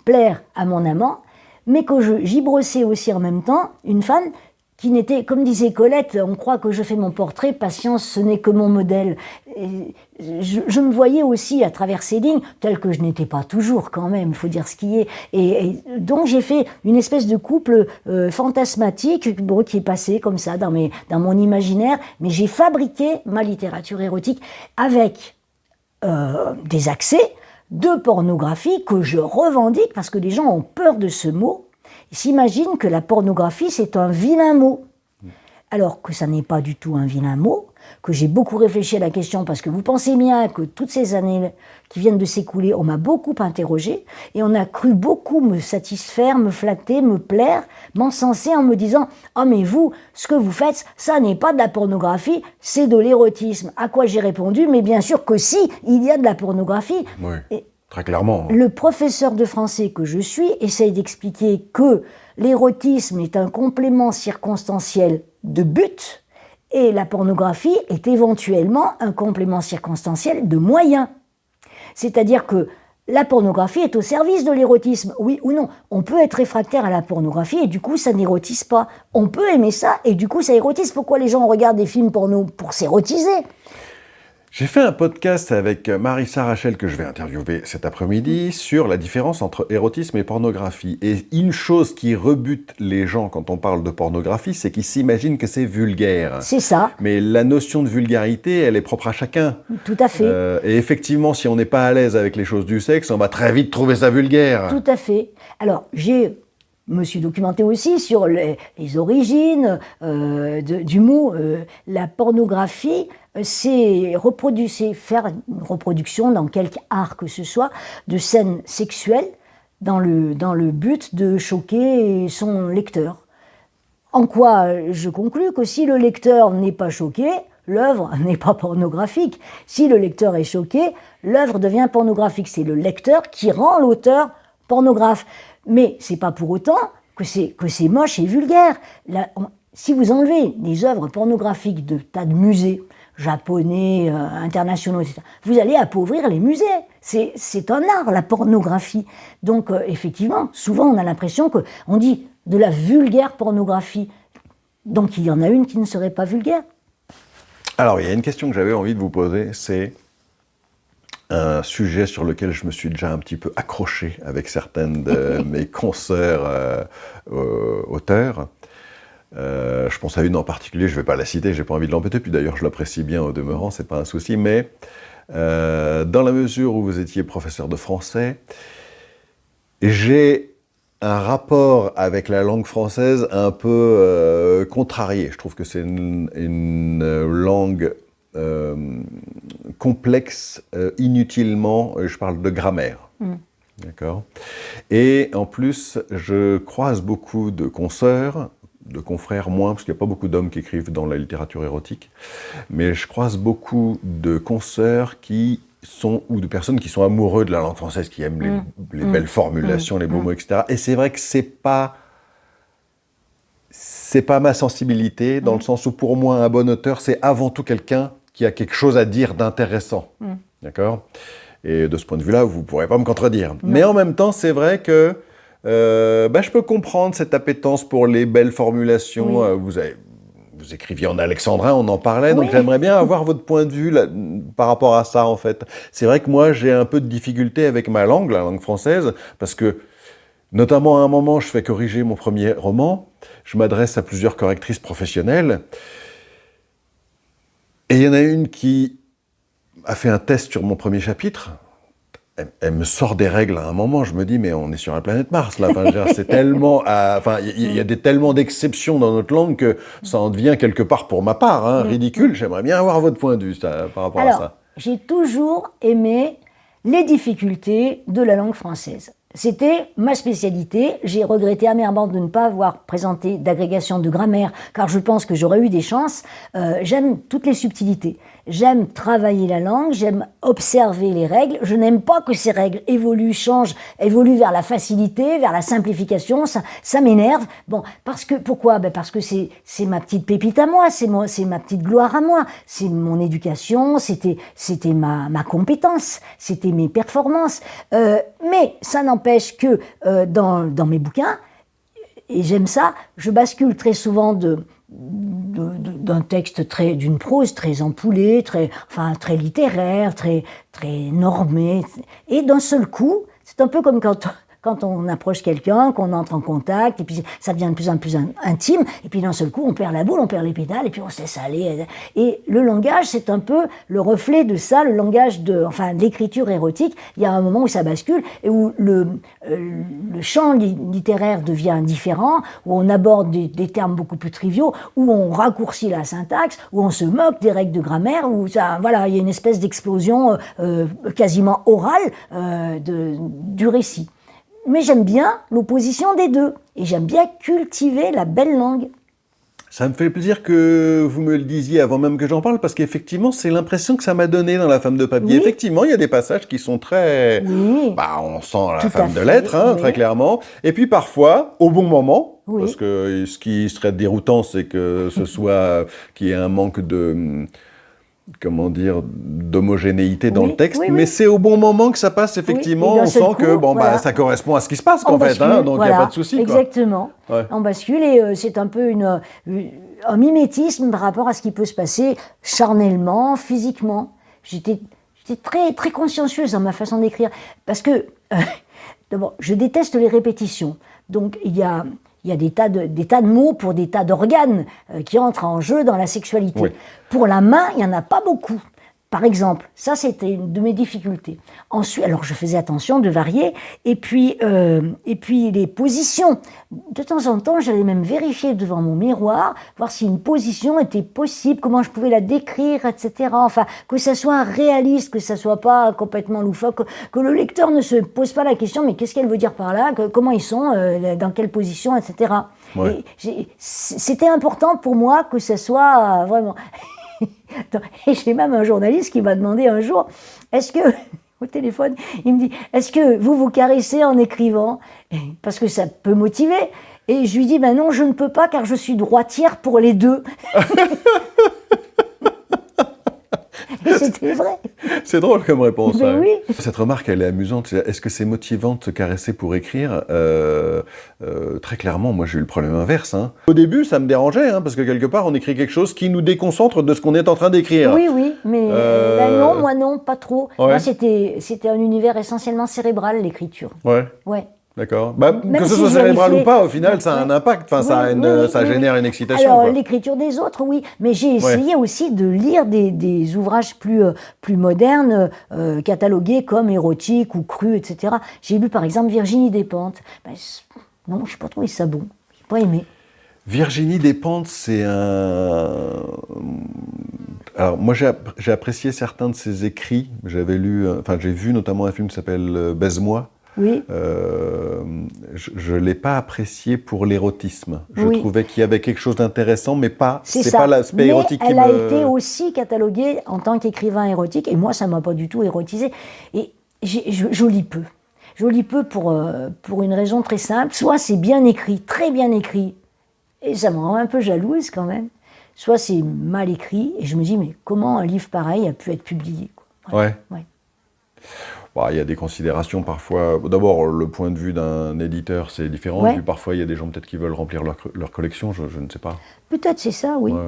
Speaker 2: plaire à mon amant, mais que j'y brossais aussi en même temps une femme qui n'était, comme disait Colette, on croit que je fais mon portrait, patience, ce n'est que mon modèle. Et je me voyais aussi à travers ces lignes, tel que je n'étais pas toujours quand même, il faut dire ce qui est. Et donc j'ai fait une espèce de couple fantasmatique qui est passé comme ça dans mon imaginaire, mais j'ai fabriqué ma littérature érotique avec des accès de pornographie que je revendique parce que les gens ont peur de ce mot. Ils s'imaginent que la pornographie, c'est un vilain mot. Alors que ça n'est pas du tout un vilain mot, que j'ai beaucoup réfléchi à la question parce que vous pensez bien que toutes ces années qui viennent de s'écouler, on m'a beaucoup interrogé et on a cru beaucoup me satisfaire, me flatter, me plaire, m'encenser en me disant « Ah mais vous, ce que vous faites, ça n'est pas de la pornographie, c'est de l'érotisme. » À quoi j'ai répondu « Mais bien sûr que si, il y a de la pornographie.
Speaker 1: Oui.
Speaker 2: Et
Speaker 1: Très clairement.
Speaker 2: le professeur de français que je suis essaye d'expliquer que l'érotisme est un complément circonstanciel de but et la pornographie est éventuellement un complément circonstanciel de moyen. C'est-à-dire que la pornographie est au service de l'érotisme, oui ou non. On peut être réfractaire à la pornographie et du coup ça n'érotise pas. On peut aimer ça et du coup ça érotise. Pourquoi les gens regardent des films porno? Pour s'érotiser.
Speaker 1: J'ai fait un podcast avec Marissa Rachel que je vais interviewer cet après-midi sur la différence entre érotisme et pornographie. Et une chose qui rebute les gens quand on parle de pornographie, c'est qu'ils s'imaginent que c'est vulgaire.
Speaker 2: C'est ça.
Speaker 1: Mais la notion de vulgarité, elle est propre à chacun.
Speaker 2: Tout à fait.
Speaker 1: Et effectivement, si on n'est pas à l'aise avec les choses du sexe, on va très vite trouver ça vulgaire.
Speaker 2: Tout à fait. Alors, me suis documenté aussi sur les origines du mot. La pornographie, c'est faire une reproduction dans quelque art que ce soit de scènes sexuelles dans le but de choquer son lecteur. En quoi je conclus que si le lecteur n'est pas choqué, l'œuvre n'est pas pornographique. Si le lecteur est choqué, l'œuvre devient pornographique. C'est le lecteur qui rend l'auteur pornographe. Mais c'est pas pour autant que c'est moche et vulgaire. Si vous enlevez des œuvres pornographiques de tas de musées japonais, internationaux, etc., vous allez appauvrir les musées. C'est un art, la pornographie. Donc effectivement, souvent on a l'impression qu'on dit de la vulgaire pornographie. Donc il y en a une qui ne serait pas vulgaire.
Speaker 1: Alors, il y a une question que j'avais envie de vous poser, c'est un sujet sur lequel je me suis déjà un petit peu accroché avec certaines de mes consoeurs auteurs. Je pense à une en particulier, je ne vais pas la citer, je n'ai pas envie de l'embêter, puis d'ailleurs je l'apprécie bien au demeurant, c'est pas un souci, mais dans la mesure où vous étiez professeur de français, j'ai un rapport avec la langue française un peu contrarié. Je trouve que c'est une langue complexe inutilement, je parle de grammaire. D'accord. Et en plus, je croise beaucoup de consoeurs, de confrères moins, parce qu'il n'y a pas beaucoup d'hommes qui écrivent dans la littérature érotique, mais je croise beaucoup de consoeurs ou de personnes qui sont amoureux de la langue française, qui aiment les belles formulations, les beaux mots, etc. Et c'est vrai que c'est pas ma sensibilité, dans le sens où pour moi, un bon auteur, c'est avant tout quelqu'un qui a quelque chose à dire d'intéressant. D'accord ? Et de ce point de vue-là, vous ne pourrez pas me contredire. Non. Mais en même temps, c'est vrai que je peux comprendre cette appétence pour les belles formulations. Oui. Vous écriviez en alexandrin, on en parlait, donc j'aimerais bien avoir votre point de vue là, par rapport à ça, en fait. C'est vrai que moi, j'ai un peu de difficulté avec ma langue, la langue française, parce que, notamment à un moment, je fais corriger mon premier roman, je m'adresse à plusieurs correctrices professionnelles, et il y en a une qui a fait un test sur mon premier chapitre. Elle me sort des règles à un moment, je me dis, mais on est sur la planète Mars, là. Enfin, c'est tellement... il y a tellement d'exceptions dans notre langue que ça en devient quelque part, pour ma part, ridicule. J'aimerais bien avoir votre point de vue par rapport à ça.
Speaker 2: J'ai toujours aimé les difficultés de la langue française. C'était ma spécialité. J'ai regretté amèrement de ne pas avoir présenté d'agrégation de grammaire, car je pense que j'aurais eu des chances. J'aime toutes les subtilités. J'aime travailler la langue, j'aime observer les règles. Je n'aime pas que ces règles évoluent, changent, évoluent vers la facilité, vers la simplification. Ça m'énerve. Bon, pourquoi ? Parce que c'est ma petite pépite à moi, c'est ma petite gloire à moi. C'est mon éducation, c'était ma compétence, c'était mes performances. Mais ça n'empêche que dans mes bouquins, et j'aime ça, je bascule très souvent d'un texte d'une prose très ampoulée, très littéraire, très normée. Et d'un seul coup, c'est un peu comme quand on approche quelqu'un, qu'on entre en contact, et puis ça devient de plus en plus intime, et puis d'un seul coup, on perd la boule, on perd les pédales, et puis on se laisse aller. Et le langage, c'est un peu le reflet de ça, le langage de l'écriture érotique. Il y a un moment où ça bascule, et où le champ littéraire devient différent, où on aborde des termes beaucoup plus triviaux, où on raccourcit la syntaxe, où on se moque des règles de grammaire, où il y a une espèce d'explosion quasiment orale du récit. Mais j'aime bien l'opposition des deux, et j'aime bien cultiver la belle langue.
Speaker 1: Ça me fait plaisir que vous me le disiez avant même que j'en parle, parce qu'effectivement, c'est l'impression que ça m'a donné dans La femme de papier. Oui. Effectivement, il y a des passages qui sont très...
Speaker 2: Oui.
Speaker 1: On sent la femme de lettres, très clairement. Et puis parfois, au bon moment, parce que ce qui serait déroutant, c'est que ce soit qu'il y ait un manque d'homogénéité dans le texte, mais c'est au bon moment que ça passe, effectivement, on sent que ça correspond à ce qui se passe, donc il n'y a pas de souci.
Speaker 2: Exactement, on bascule, et c'est un peu un mimétisme par rapport à ce qui peut se passer charnellement, physiquement. J'étais très, très consciencieuse dans ma façon d'écrire, parce que, d'abord, je déteste les répétitions, donc il y a des tas de mots pour des tas d'organes qui entrent en jeu dans la sexualité. Oui. Pour la main, il n'y en a pas beaucoup. Par exemple, ça c'était une de mes difficultés. Ensuite, alors je faisais attention de varier, et puis les positions. De temps en temps, j'allais même vérifier devant mon miroir, voir si une position était possible, comment je pouvais la décrire, etc. Enfin, que ça soit réaliste, que ça soit pas complètement loufoque, que le lecteur ne se pose pas la question, mais qu'est-ce qu'elle veut dire par là, comment ils sont, dans quelle position, etc. Ouais. C'était important pour moi que ça soit vraiment... Et j'ai même un journaliste qui m'a demandé un jour, au téléphone, il me dit, est-ce que vous vous caressez en écrivant ? Parce que ça peut motiver. Et je lui dis, non, je ne peux pas, car je suis droitière pour les deux. Et c'était vrai.
Speaker 1: C'est drôle comme réponse.
Speaker 2: Ben oui.
Speaker 1: Cette remarque, elle est amusante. Est-ce que c'est motivant de se caresser pour écrire ? Très clairement, moi j'ai eu le problème inverse. Au début, ça me dérangeait, parce que quelque part, on écrit quelque chose qui nous déconcentre de ce qu'on est en train d'écrire.
Speaker 2: Oui, mais non, moi non, pas trop. Ouais. Moi, c'était un univers essentiellement cérébral, l'écriture.
Speaker 1: Ouais. D'accord. Que ce soit cérébral ou pas, au final, ça a un impact. Ça génère une excitation.
Speaker 2: Alors, l'écriture des autres, oui. Mais j'ai essayé aussi de lire des ouvrages plus modernes, catalogués comme érotiques ou crus, etc. J'ai lu, par exemple, Virginie Despentes. Non, je n'ai pas trouvé ça bon. Je n'ai pas aimé.
Speaker 1: Virginie Despentes, c'est Alors, moi, j'ai apprécié certains de ses écrits. J'avais lu, enfin, j'ai vu notamment un film qui s'appelle Baise-moi.
Speaker 2: Oui,
Speaker 1: Je ne l'ai pas apprécié pour l'érotisme. Je
Speaker 2: oui.
Speaker 1: trouvais qu'il y avait quelque chose d'intéressant, mais
Speaker 2: C'est
Speaker 1: c'est
Speaker 2: ça.
Speaker 1: pas l'aspect
Speaker 2: Mais
Speaker 1: érotique qui
Speaker 2: elle a été
Speaker 1: me...
Speaker 2: aussi cataloguée en tant qu'écrivain érotique, et moi, ça m'a pas du tout érotisé. Et je lis peu. Je lis peu pour une raison très simple. Soit c'est bien écrit, très bien écrit, et ça me rend un peu jalouse quand même. Soit c'est mal écrit, et je me dis, mais comment un livre pareil a pu être publié, quoi.
Speaker 1: Ouais.
Speaker 2: Ouais.
Speaker 1: Bon, il y a des considérations parfois. D'abord, le point de vue d'un éditeur, c'est différent.
Speaker 2: Ouais.
Speaker 1: Puis parfois, il y a des gens peut-être qui veulent remplir leur collection, je ne sais pas.
Speaker 2: Peut-être c'est ça, oui.
Speaker 1: Ouais.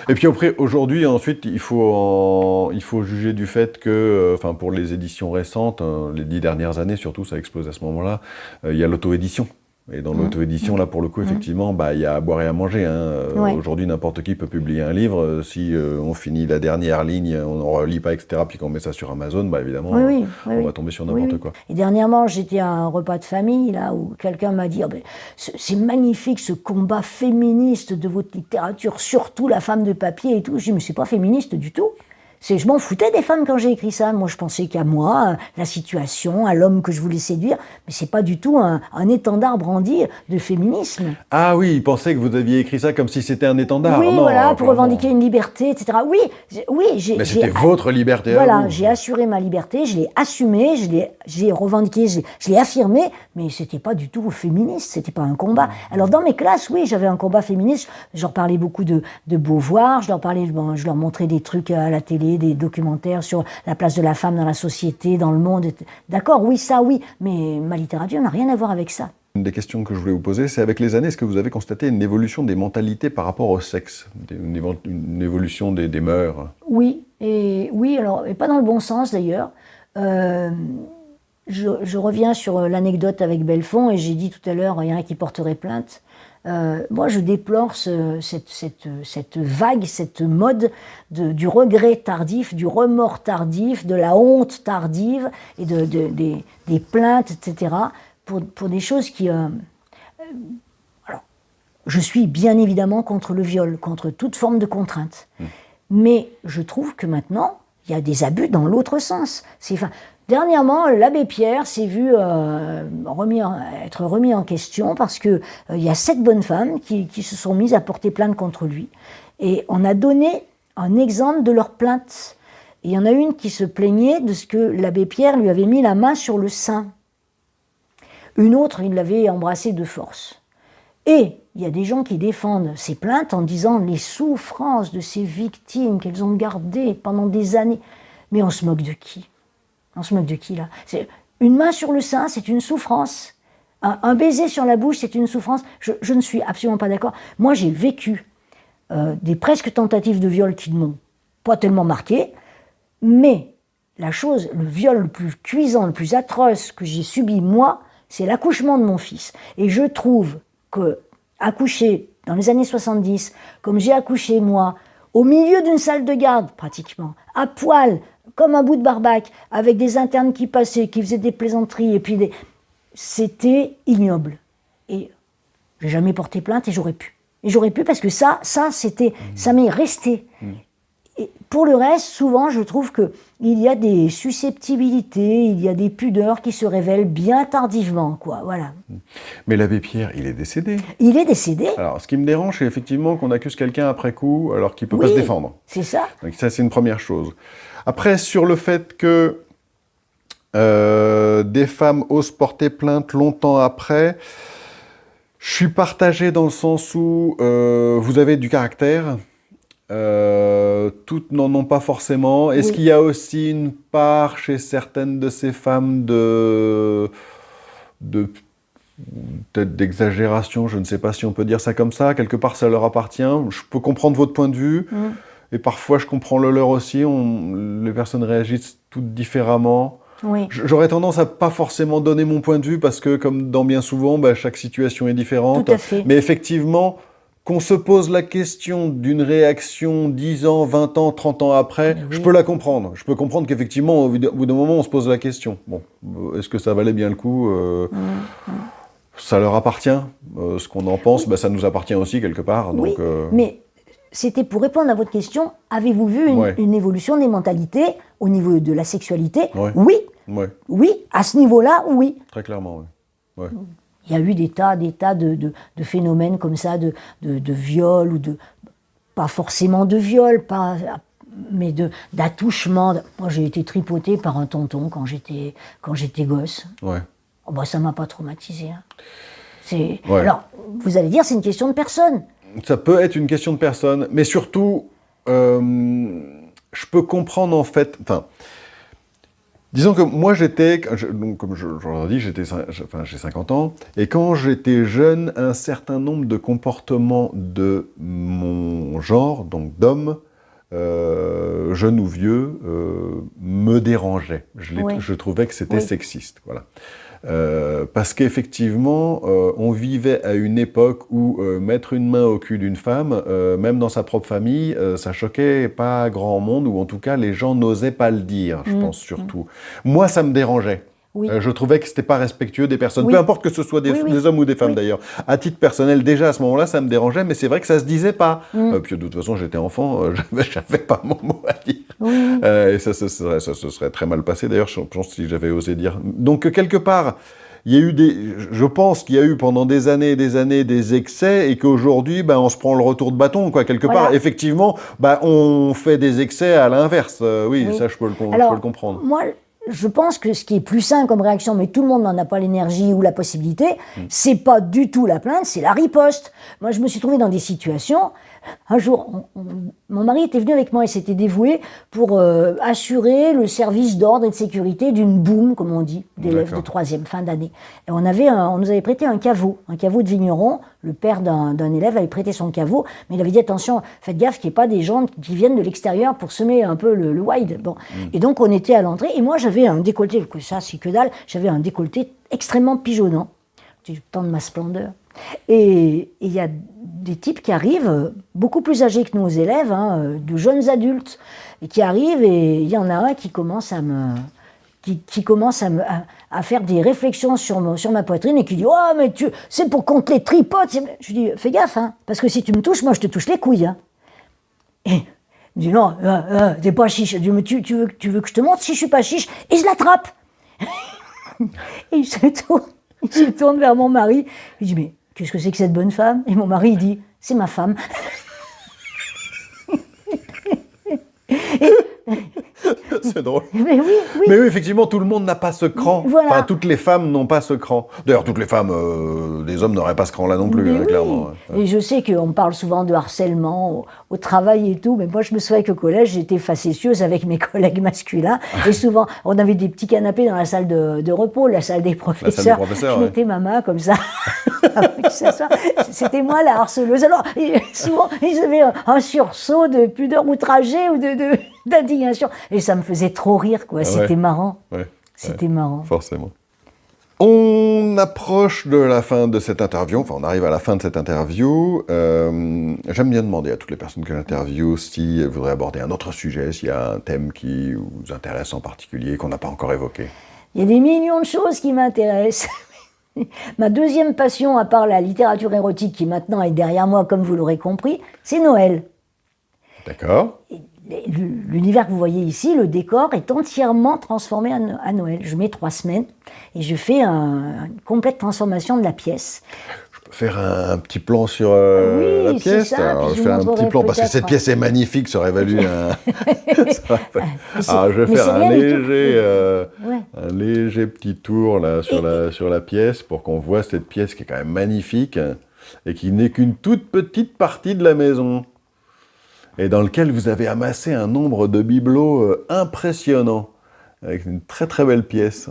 Speaker 1: Et puis après, aujourd'hui, ensuite, il faut juger du fait que, enfin, pour les éditions récentes, les 10 dernières années surtout, ça a explosé à ce moment-là, il y a l'auto-édition. Et dans l'auto-édition, là, pour le coup, effectivement, bah, il y a à boire et à manger, hein.
Speaker 2: Ouais.
Speaker 1: Aujourd'hui, n'importe qui peut publier un livre. Si on finit la dernière ligne, on ne relit pas, etc., puis qu'on met ça sur Amazon, bah, évidemment,
Speaker 2: Oui,
Speaker 1: on va tomber sur n'importe quoi.
Speaker 2: Et dernièrement, j'étais à un repas de famille, là, où quelqu'un m'a dit, oh, ben, c'est magnifique ce combat féministe de votre littérature, surtout la femme de papier et tout. Je dis, mais c'est pas féministe du tout. Je m'en foutais des femmes quand j'ai écrit ça. Moi, je pensais qu'à moi, la situation, à l'homme que je voulais séduire, mais c'est pas du tout un étendard brandi de féminisme.
Speaker 1: Ah oui, il pensait que vous aviez écrit ça comme si c'était un étendard.
Speaker 2: Oui,
Speaker 1: Non,
Speaker 2: voilà, pour
Speaker 1: clairement.
Speaker 2: revendiquer une liberté, etc. Oui,
Speaker 1: Mais c'était votre liberté à
Speaker 2: Voilà,
Speaker 1: vous.
Speaker 2: j'ai assuré ma liberté, je l'ai assumée, j'ai revendiqué, je l'ai affirmé, mais c'était pas du tout féministe, c'était pas un combat. Alors dans mes classes, oui, j'avais un combat féministe, je leur parlais beaucoup de Beauvoir, je leur montrais des trucs à la télé, des documentaires sur la place de la femme dans la société, dans le monde. D'accord, oui, ça, oui, mais ma littérature n'a rien à voir avec ça.
Speaker 1: Une des questions que je voulais vous poser, c'est avec les années, est-ce que vous avez constaté une évolution des mentalités par rapport au sexe, une évolution des mœurs?
Speaker 2: Oui, alors, et pas dans le bon sens d'ailleurs. Je reviens sur l'anecdote avec Belfond, et j'ai dit tout à l'heure, il y en a qui porteraient plainte. Moi, je déplore cette vague, cette mode du regret tardif, du remords tardif, de la honte tardive, et des plaintes, etc., pour des choses qui... alors, je suis bien évidemment contre le viol, contre toute forme de contrainte. Mais je trouve que maintenant, il y a des abus dans l'autre sens. Dernièrement, l'abbé Pierre s'est vu être remis en question parce qu'il y a 7 bonnes femmes qui se sont mises à porter plainte contre lui. Et on a donné un exemple de leur plainte. Et il y en a une qui se plaignait de ce que l'abbé Pierre lui avait mis la main sur le sein. Une autre, il l'avait embrassée de force. Et il y a des gens qui défendent ces plaintes en disant les souffrances de ces victimes qu'elles ont gardées pendant des années. Mais on se moque de qui? On se moque de qui, là? Une main sur le sein, c'est une souffrance. Un baiser sur la bouche, c'est une souffrance. Je ne suis absolument pas d'accord. Moi, j'ai vécu des presque tentatives de viol qui ne m'ont pas tellement marqué, mais le viol le plus cuisant, le plus atroce que j'ai subi, moi, c'est l'accouchement de mon fils. Et je trouve que accoucher dans les années 70, comme j'ai accouché moi, au milieu d'une salle de garde, pratiquement, à poil, comme un bout de barbac, avec des internes qui passaient, qui faisaient des plaisanteries, et puis c'était ignoble. Et j'ai jamais porté plainte, et j'aurais pu. Et j'aurais pu parce que ça m'est resté. Et pour le reste, souvent, je trouve qu'il y a des susceptibilités, il y a des pudeurs qui se révèlent bien tardivement, quoi, voilà.
Speaker 1: Mais l'abbé Pierre, il est décédé.
Speaker 2: Il est décédé.
Speaker 1: Alors, ce qui me dérange, c'est effectivement qu'on accuse quelqu'un après coup, alors qu'il ne peut pas se défendre.
Speaker 2: C'est ça.
Speaker 1: Donc ça, c'est une première chose. Après, sur le fait que des femmes osent porter plainte longtemps après, je suis partagé dans le sens où vous avez du caractère. Toutes n'en ont pas forcément. Est-ce qu'il y a aussi une part chez certaines de ces femmes peut-être d'exagération, je ne sais pas si on peut dire ça comme ça, quelque part ça leur appartient. Je peux comprendre votre point de vue, et parfois je comprends le leur aussi, les personnes réagissent toutes différemment.
Speaker 2: Oui.
Speaker 1: J'aurais tendance à pas forcément donner mon point de vue, parce que comme dans bien souvent, chaque situation est différente.
Speaker 2: Tout à fait.
Speaker 1: Mais effectivement, qu'on se pose la question d'une réaction 10 ans, 20 ans, 30 ans après, je peux la comprendre. Je peux comprendre qu'effectivement, au bout d'un moment, on se pose la question. Bon, est-ce que ça valait bien le coup Ça leur appartient. Ce qu'on en pense, ça nous appartient aussi quelque part.
Speaker 2: Oui,
Speaker 1: Donc,
Speaker 2: mais c'était pour répondre à votre question, avez-vous vu une évolution des mentalités au niveau de la sexualité? Oui. Oui, à ce niveau-là, oui.
Speaker 1: Très clairement, oui.
Speaker 2: Il y a eu des tas de phénomènes comme ça, de viol, ou pas forcément de viol, mais d'attouchement. Moi, j'ai été tripotée par un tonton quand j'étais gosse.
Speaker 1: Ouais.
Speaker 2: Oh, bah, ça m'a pas traumatisée. Alors, vous allez dire, c'est une question de personne.
Speaker 1: Ça peut être une question de personne, mais surtout, je peux comprendre en fait. Enfin, disons que moi comme je l'ai dit, j'ai 50 ans, et quand j'étais jeune, un certain nombre de comportements de mon genre, donc d'homme, jeune ou vieux, me dérangeaient. Je trouvais que c'était sexiste, voilà. Parce qu'effectivement, on vivait à une époque où mettre une main au cul d'une femme, même dans sa propre famille, ça choquait pas grand monde, ou en tout cas les gens n'osaient pas le dire, je pense surtout. Moi, ça me dérangeait. Je trouvais que c'était pas respectueux des personnes, peu importe que ce soit des hommes ou des femmes d'ailleurs. À titre personnel, déjà à ce moment-là, ça me dérangeait, mais c'est vrai que ça se disait pas. Puis de toute façon, j'étais enfant, j'avais pas mon mot à dire. Et ça se serait très mal passé d'ailleurs, je pense, si j'avais osé dire. Donc quelque part, il y a eu je pense qu'il y a eu pendant des années et des années des excès, et qu'aujourd'hui, on se prend le retour de bâton, quoi. Quelque part, effectivement, on fait des excès à l'inverse. Ça, je peux le comprendre.
Speaker 2: Moi, je pense que ce qui est plus sain comme réaction, mais tout le monde n'en a pas l'énergie ou la possibilité, c'est pas du tout la plainte, c'est la riposte. Moi, je me suis trouvée dans des situations. Un jour, mon mari était venu avec moi et s'était dévoué pour assurer le service d'ordre et de sécurité d'une boum, comme on dit, d'élèves de 3e, fin d'année. Et on nous avait prêté un caveau de vigneron. Le père d'un élève avait prêté son caveau, mais il avait dit attention, faites gaffe qu'il n'y ait pas des gens qui viennent de l'extérieur pour semer un peu le wild. Bon. Et donc on était à l'entrée, et moi j'avais un décolleté, ça c'est que dalle, j'avais un décolleté extrêmement pigeonnant, du temps de ma splendeur. Et il y a des types qui arrivent, beaucoup plus âgés que nos élèves, de jeunes adultes, et qui arrivent, et il y en a un qui commence à faire des réflexions sur ma poitrine, et qui dit « Oh, mais c'est pour qu'on te les tripote !» Je lui dis « Fais gaffe, parce que si tu me touches, moi je te touche les couilles. » Et il me dit « Non, t'es pas chiche. » Je dis « Mais tu veux que je te montre si je suis pas chiche ?» Et je l'attrape. Et il se tourne vers mon mari, il dit « Mais qu'est-ce que c'est que cette bonne femme ?» Et mon mari, il dit « C'est ma femme. »
Speaker 1: C'est drôle.
Speaker 2: Mais oui.
Speaker 1: Mais oui, effectivement, tout le monde n'a pas ce cran.
Speaker 2: Voilà.
Speaker 1: Enfin, toutes les femmes n'ont pas ce cran. D'ailleurs, toutes les femmes, les hommes n'auraient pas ce cran-là non plus, clairement.
Speaker 2: Et je sais qu'on parle souvent de harcèlement au travail et tout, mais moi je me souviens qu'au collège, j'étais facétieuse avec mes collègues masculins. Et souvent, on avait des petits canapés dans la salle de repos, la salle des professeurs. Je mettais ma main comme ça. C'était moi la harceleuse. Alors, souvent, ils avaient un sursaut de pudeur outragée ou d'indignation. Et ça me faisait trop rire, quoi. C'était marrant. C'était marrant.
Speaker 1: Forcément. On approche de la fin de cette interview, enfin on arrive à la fin de cette interview. J'aime bien demander à toutes les personnes que j'interviewe si elles voudraient aborder un autre sujet, s'il y a un thème qui vous intéresse en particulier, qu'on n'a pas encore évoqué.
Speaker 2: Il y a des millions de choses qui m'intéressent. Ma deuxième passion, à part la littérature érotique qui maintenant est derrière moi, comme vous l'aurez compris, c'est Noël.
Speaker 1: D'accord.
Speaker 2: L'univers que vous voyez ici, le décor est entièrement transformé à Noël. Je mets 3 semaines et je fais une complète transformation de la pièce.
Speaker 1: Je peux faire un petit plan sur la pièce. Alors, je fais un petit plan parce que cette pièce est magnifique, ça aurait valu un... Alors, je vais faire un léger petit tour là, sur la pièce pour qu'on voit cette pièce qui est quand même magnifique et qui n'est qu'une toute petite partie de la maison, et dans lequel vous avez amassé un nombre de bibelots impressionnant, avec une très très belle pièce.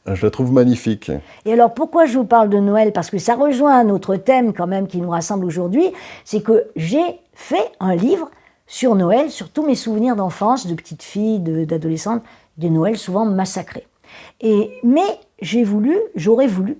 Speaker 1: Je la trouve magnifique.
Speaker 2: Et alors pourquoi je vous parle de Noël? Parce que ça rejoint notre thème quand même qui nous rassemble aujourd'hui, c'est que j'ai fait un livre sur Noël, sur tous mes souvenirs d'enfance, de petite fille, d'adolescente, de Noël souvent massacrés. Mais j'aurais voulu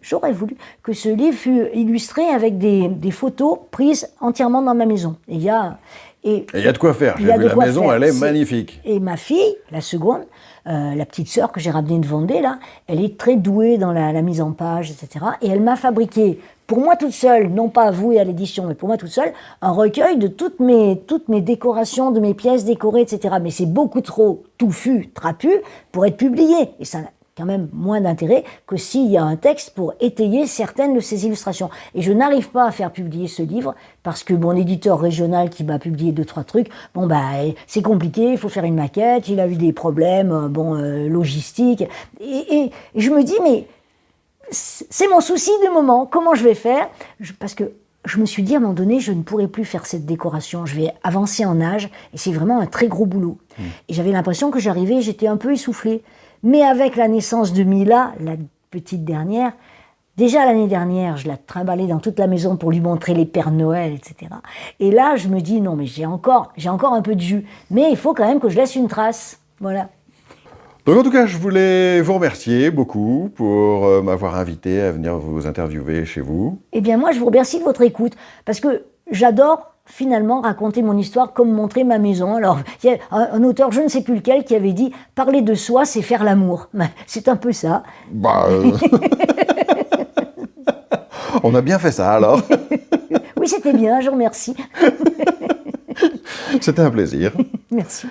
Speaker 2: que ce livre fût illustré avec des photos prises entièrement dans ma maison. Et il y a
Speaker 1: Et il y a de quoi faire.
Speaker 2: Il
Speaker 1: J'ai
Speaker 2: y a
Speaker 1: vu
Speaker 2: de
Speaker 1: la
Speaker 2: quoi
Speaker 1: maison,
Speaker 2: faire.
Speaker 1: elle est magnifique.
Speaker 2: Et ma fille, la seconde, la petite sœur que j'ai ramenée de Vendée, là, elle est très douée dans la mise en page, etc. Et elle m'a fabriqué, pour moi toute seule, non pas avouée à l'édition, mais pour moi toute seule, un recueil de toutes mes décorations, de mes pièces décorées, etc. Mais c'est beaucoup trop touffu, trapu, pour être publié. Et ça n'a quand même moins d'intérêt que s'il y a un texte pour étayer certaines de ces illustrations. Et je n'arrive pas à faire publier ce livre parce que mon éditeur régional qui m'a publié 2-3 trucs, bon bah c'est compliqué, il faut faire une maquette, il a eu des problèmes logistiques. Et je me dis, mais c'est mon souci du moment, comment je vais faire? Parce que je me suis dit à un moment donné, je ne pourrai plus faire cette décoration, je vais avancer en âge, et c'est vraiment un très gros boulot. Et j'avais l'impression que j'arrivais, j'étais un peu essoufflée. Mais avec la naissance de Mila, la petite dernière, déjà l'année dernière, je la trimballais dans toute la maison pour lui montrer les Pères Noël, etc. Et là, je me dis, non, mais j'ai encore un peu de jus, mais il faut quand même que je laisse une trace. Voilà.
Speaker 1: Donc en tout cas, je voulais vous remercier beaucoup pour m'avoir invité à venir vous interviewer chez vous.
Speaker 2: Eh bien moi, je vous remercie de votre écoute, parce que j'adore finalement raconter mon histoire comme montrer ma maison. Alors, il y a un auteur, je ne sais plus lequel, qui avait dit « Parler de soi, c'est faire l'amour ». C'est un peu ça.
Speaker 1: Bah, on a bien fait ça alors.
Speaker 2: Oui, c'était bien, je vous remercie.
Speaker 1: C'était un plaisir.
Speaker 2: Merci.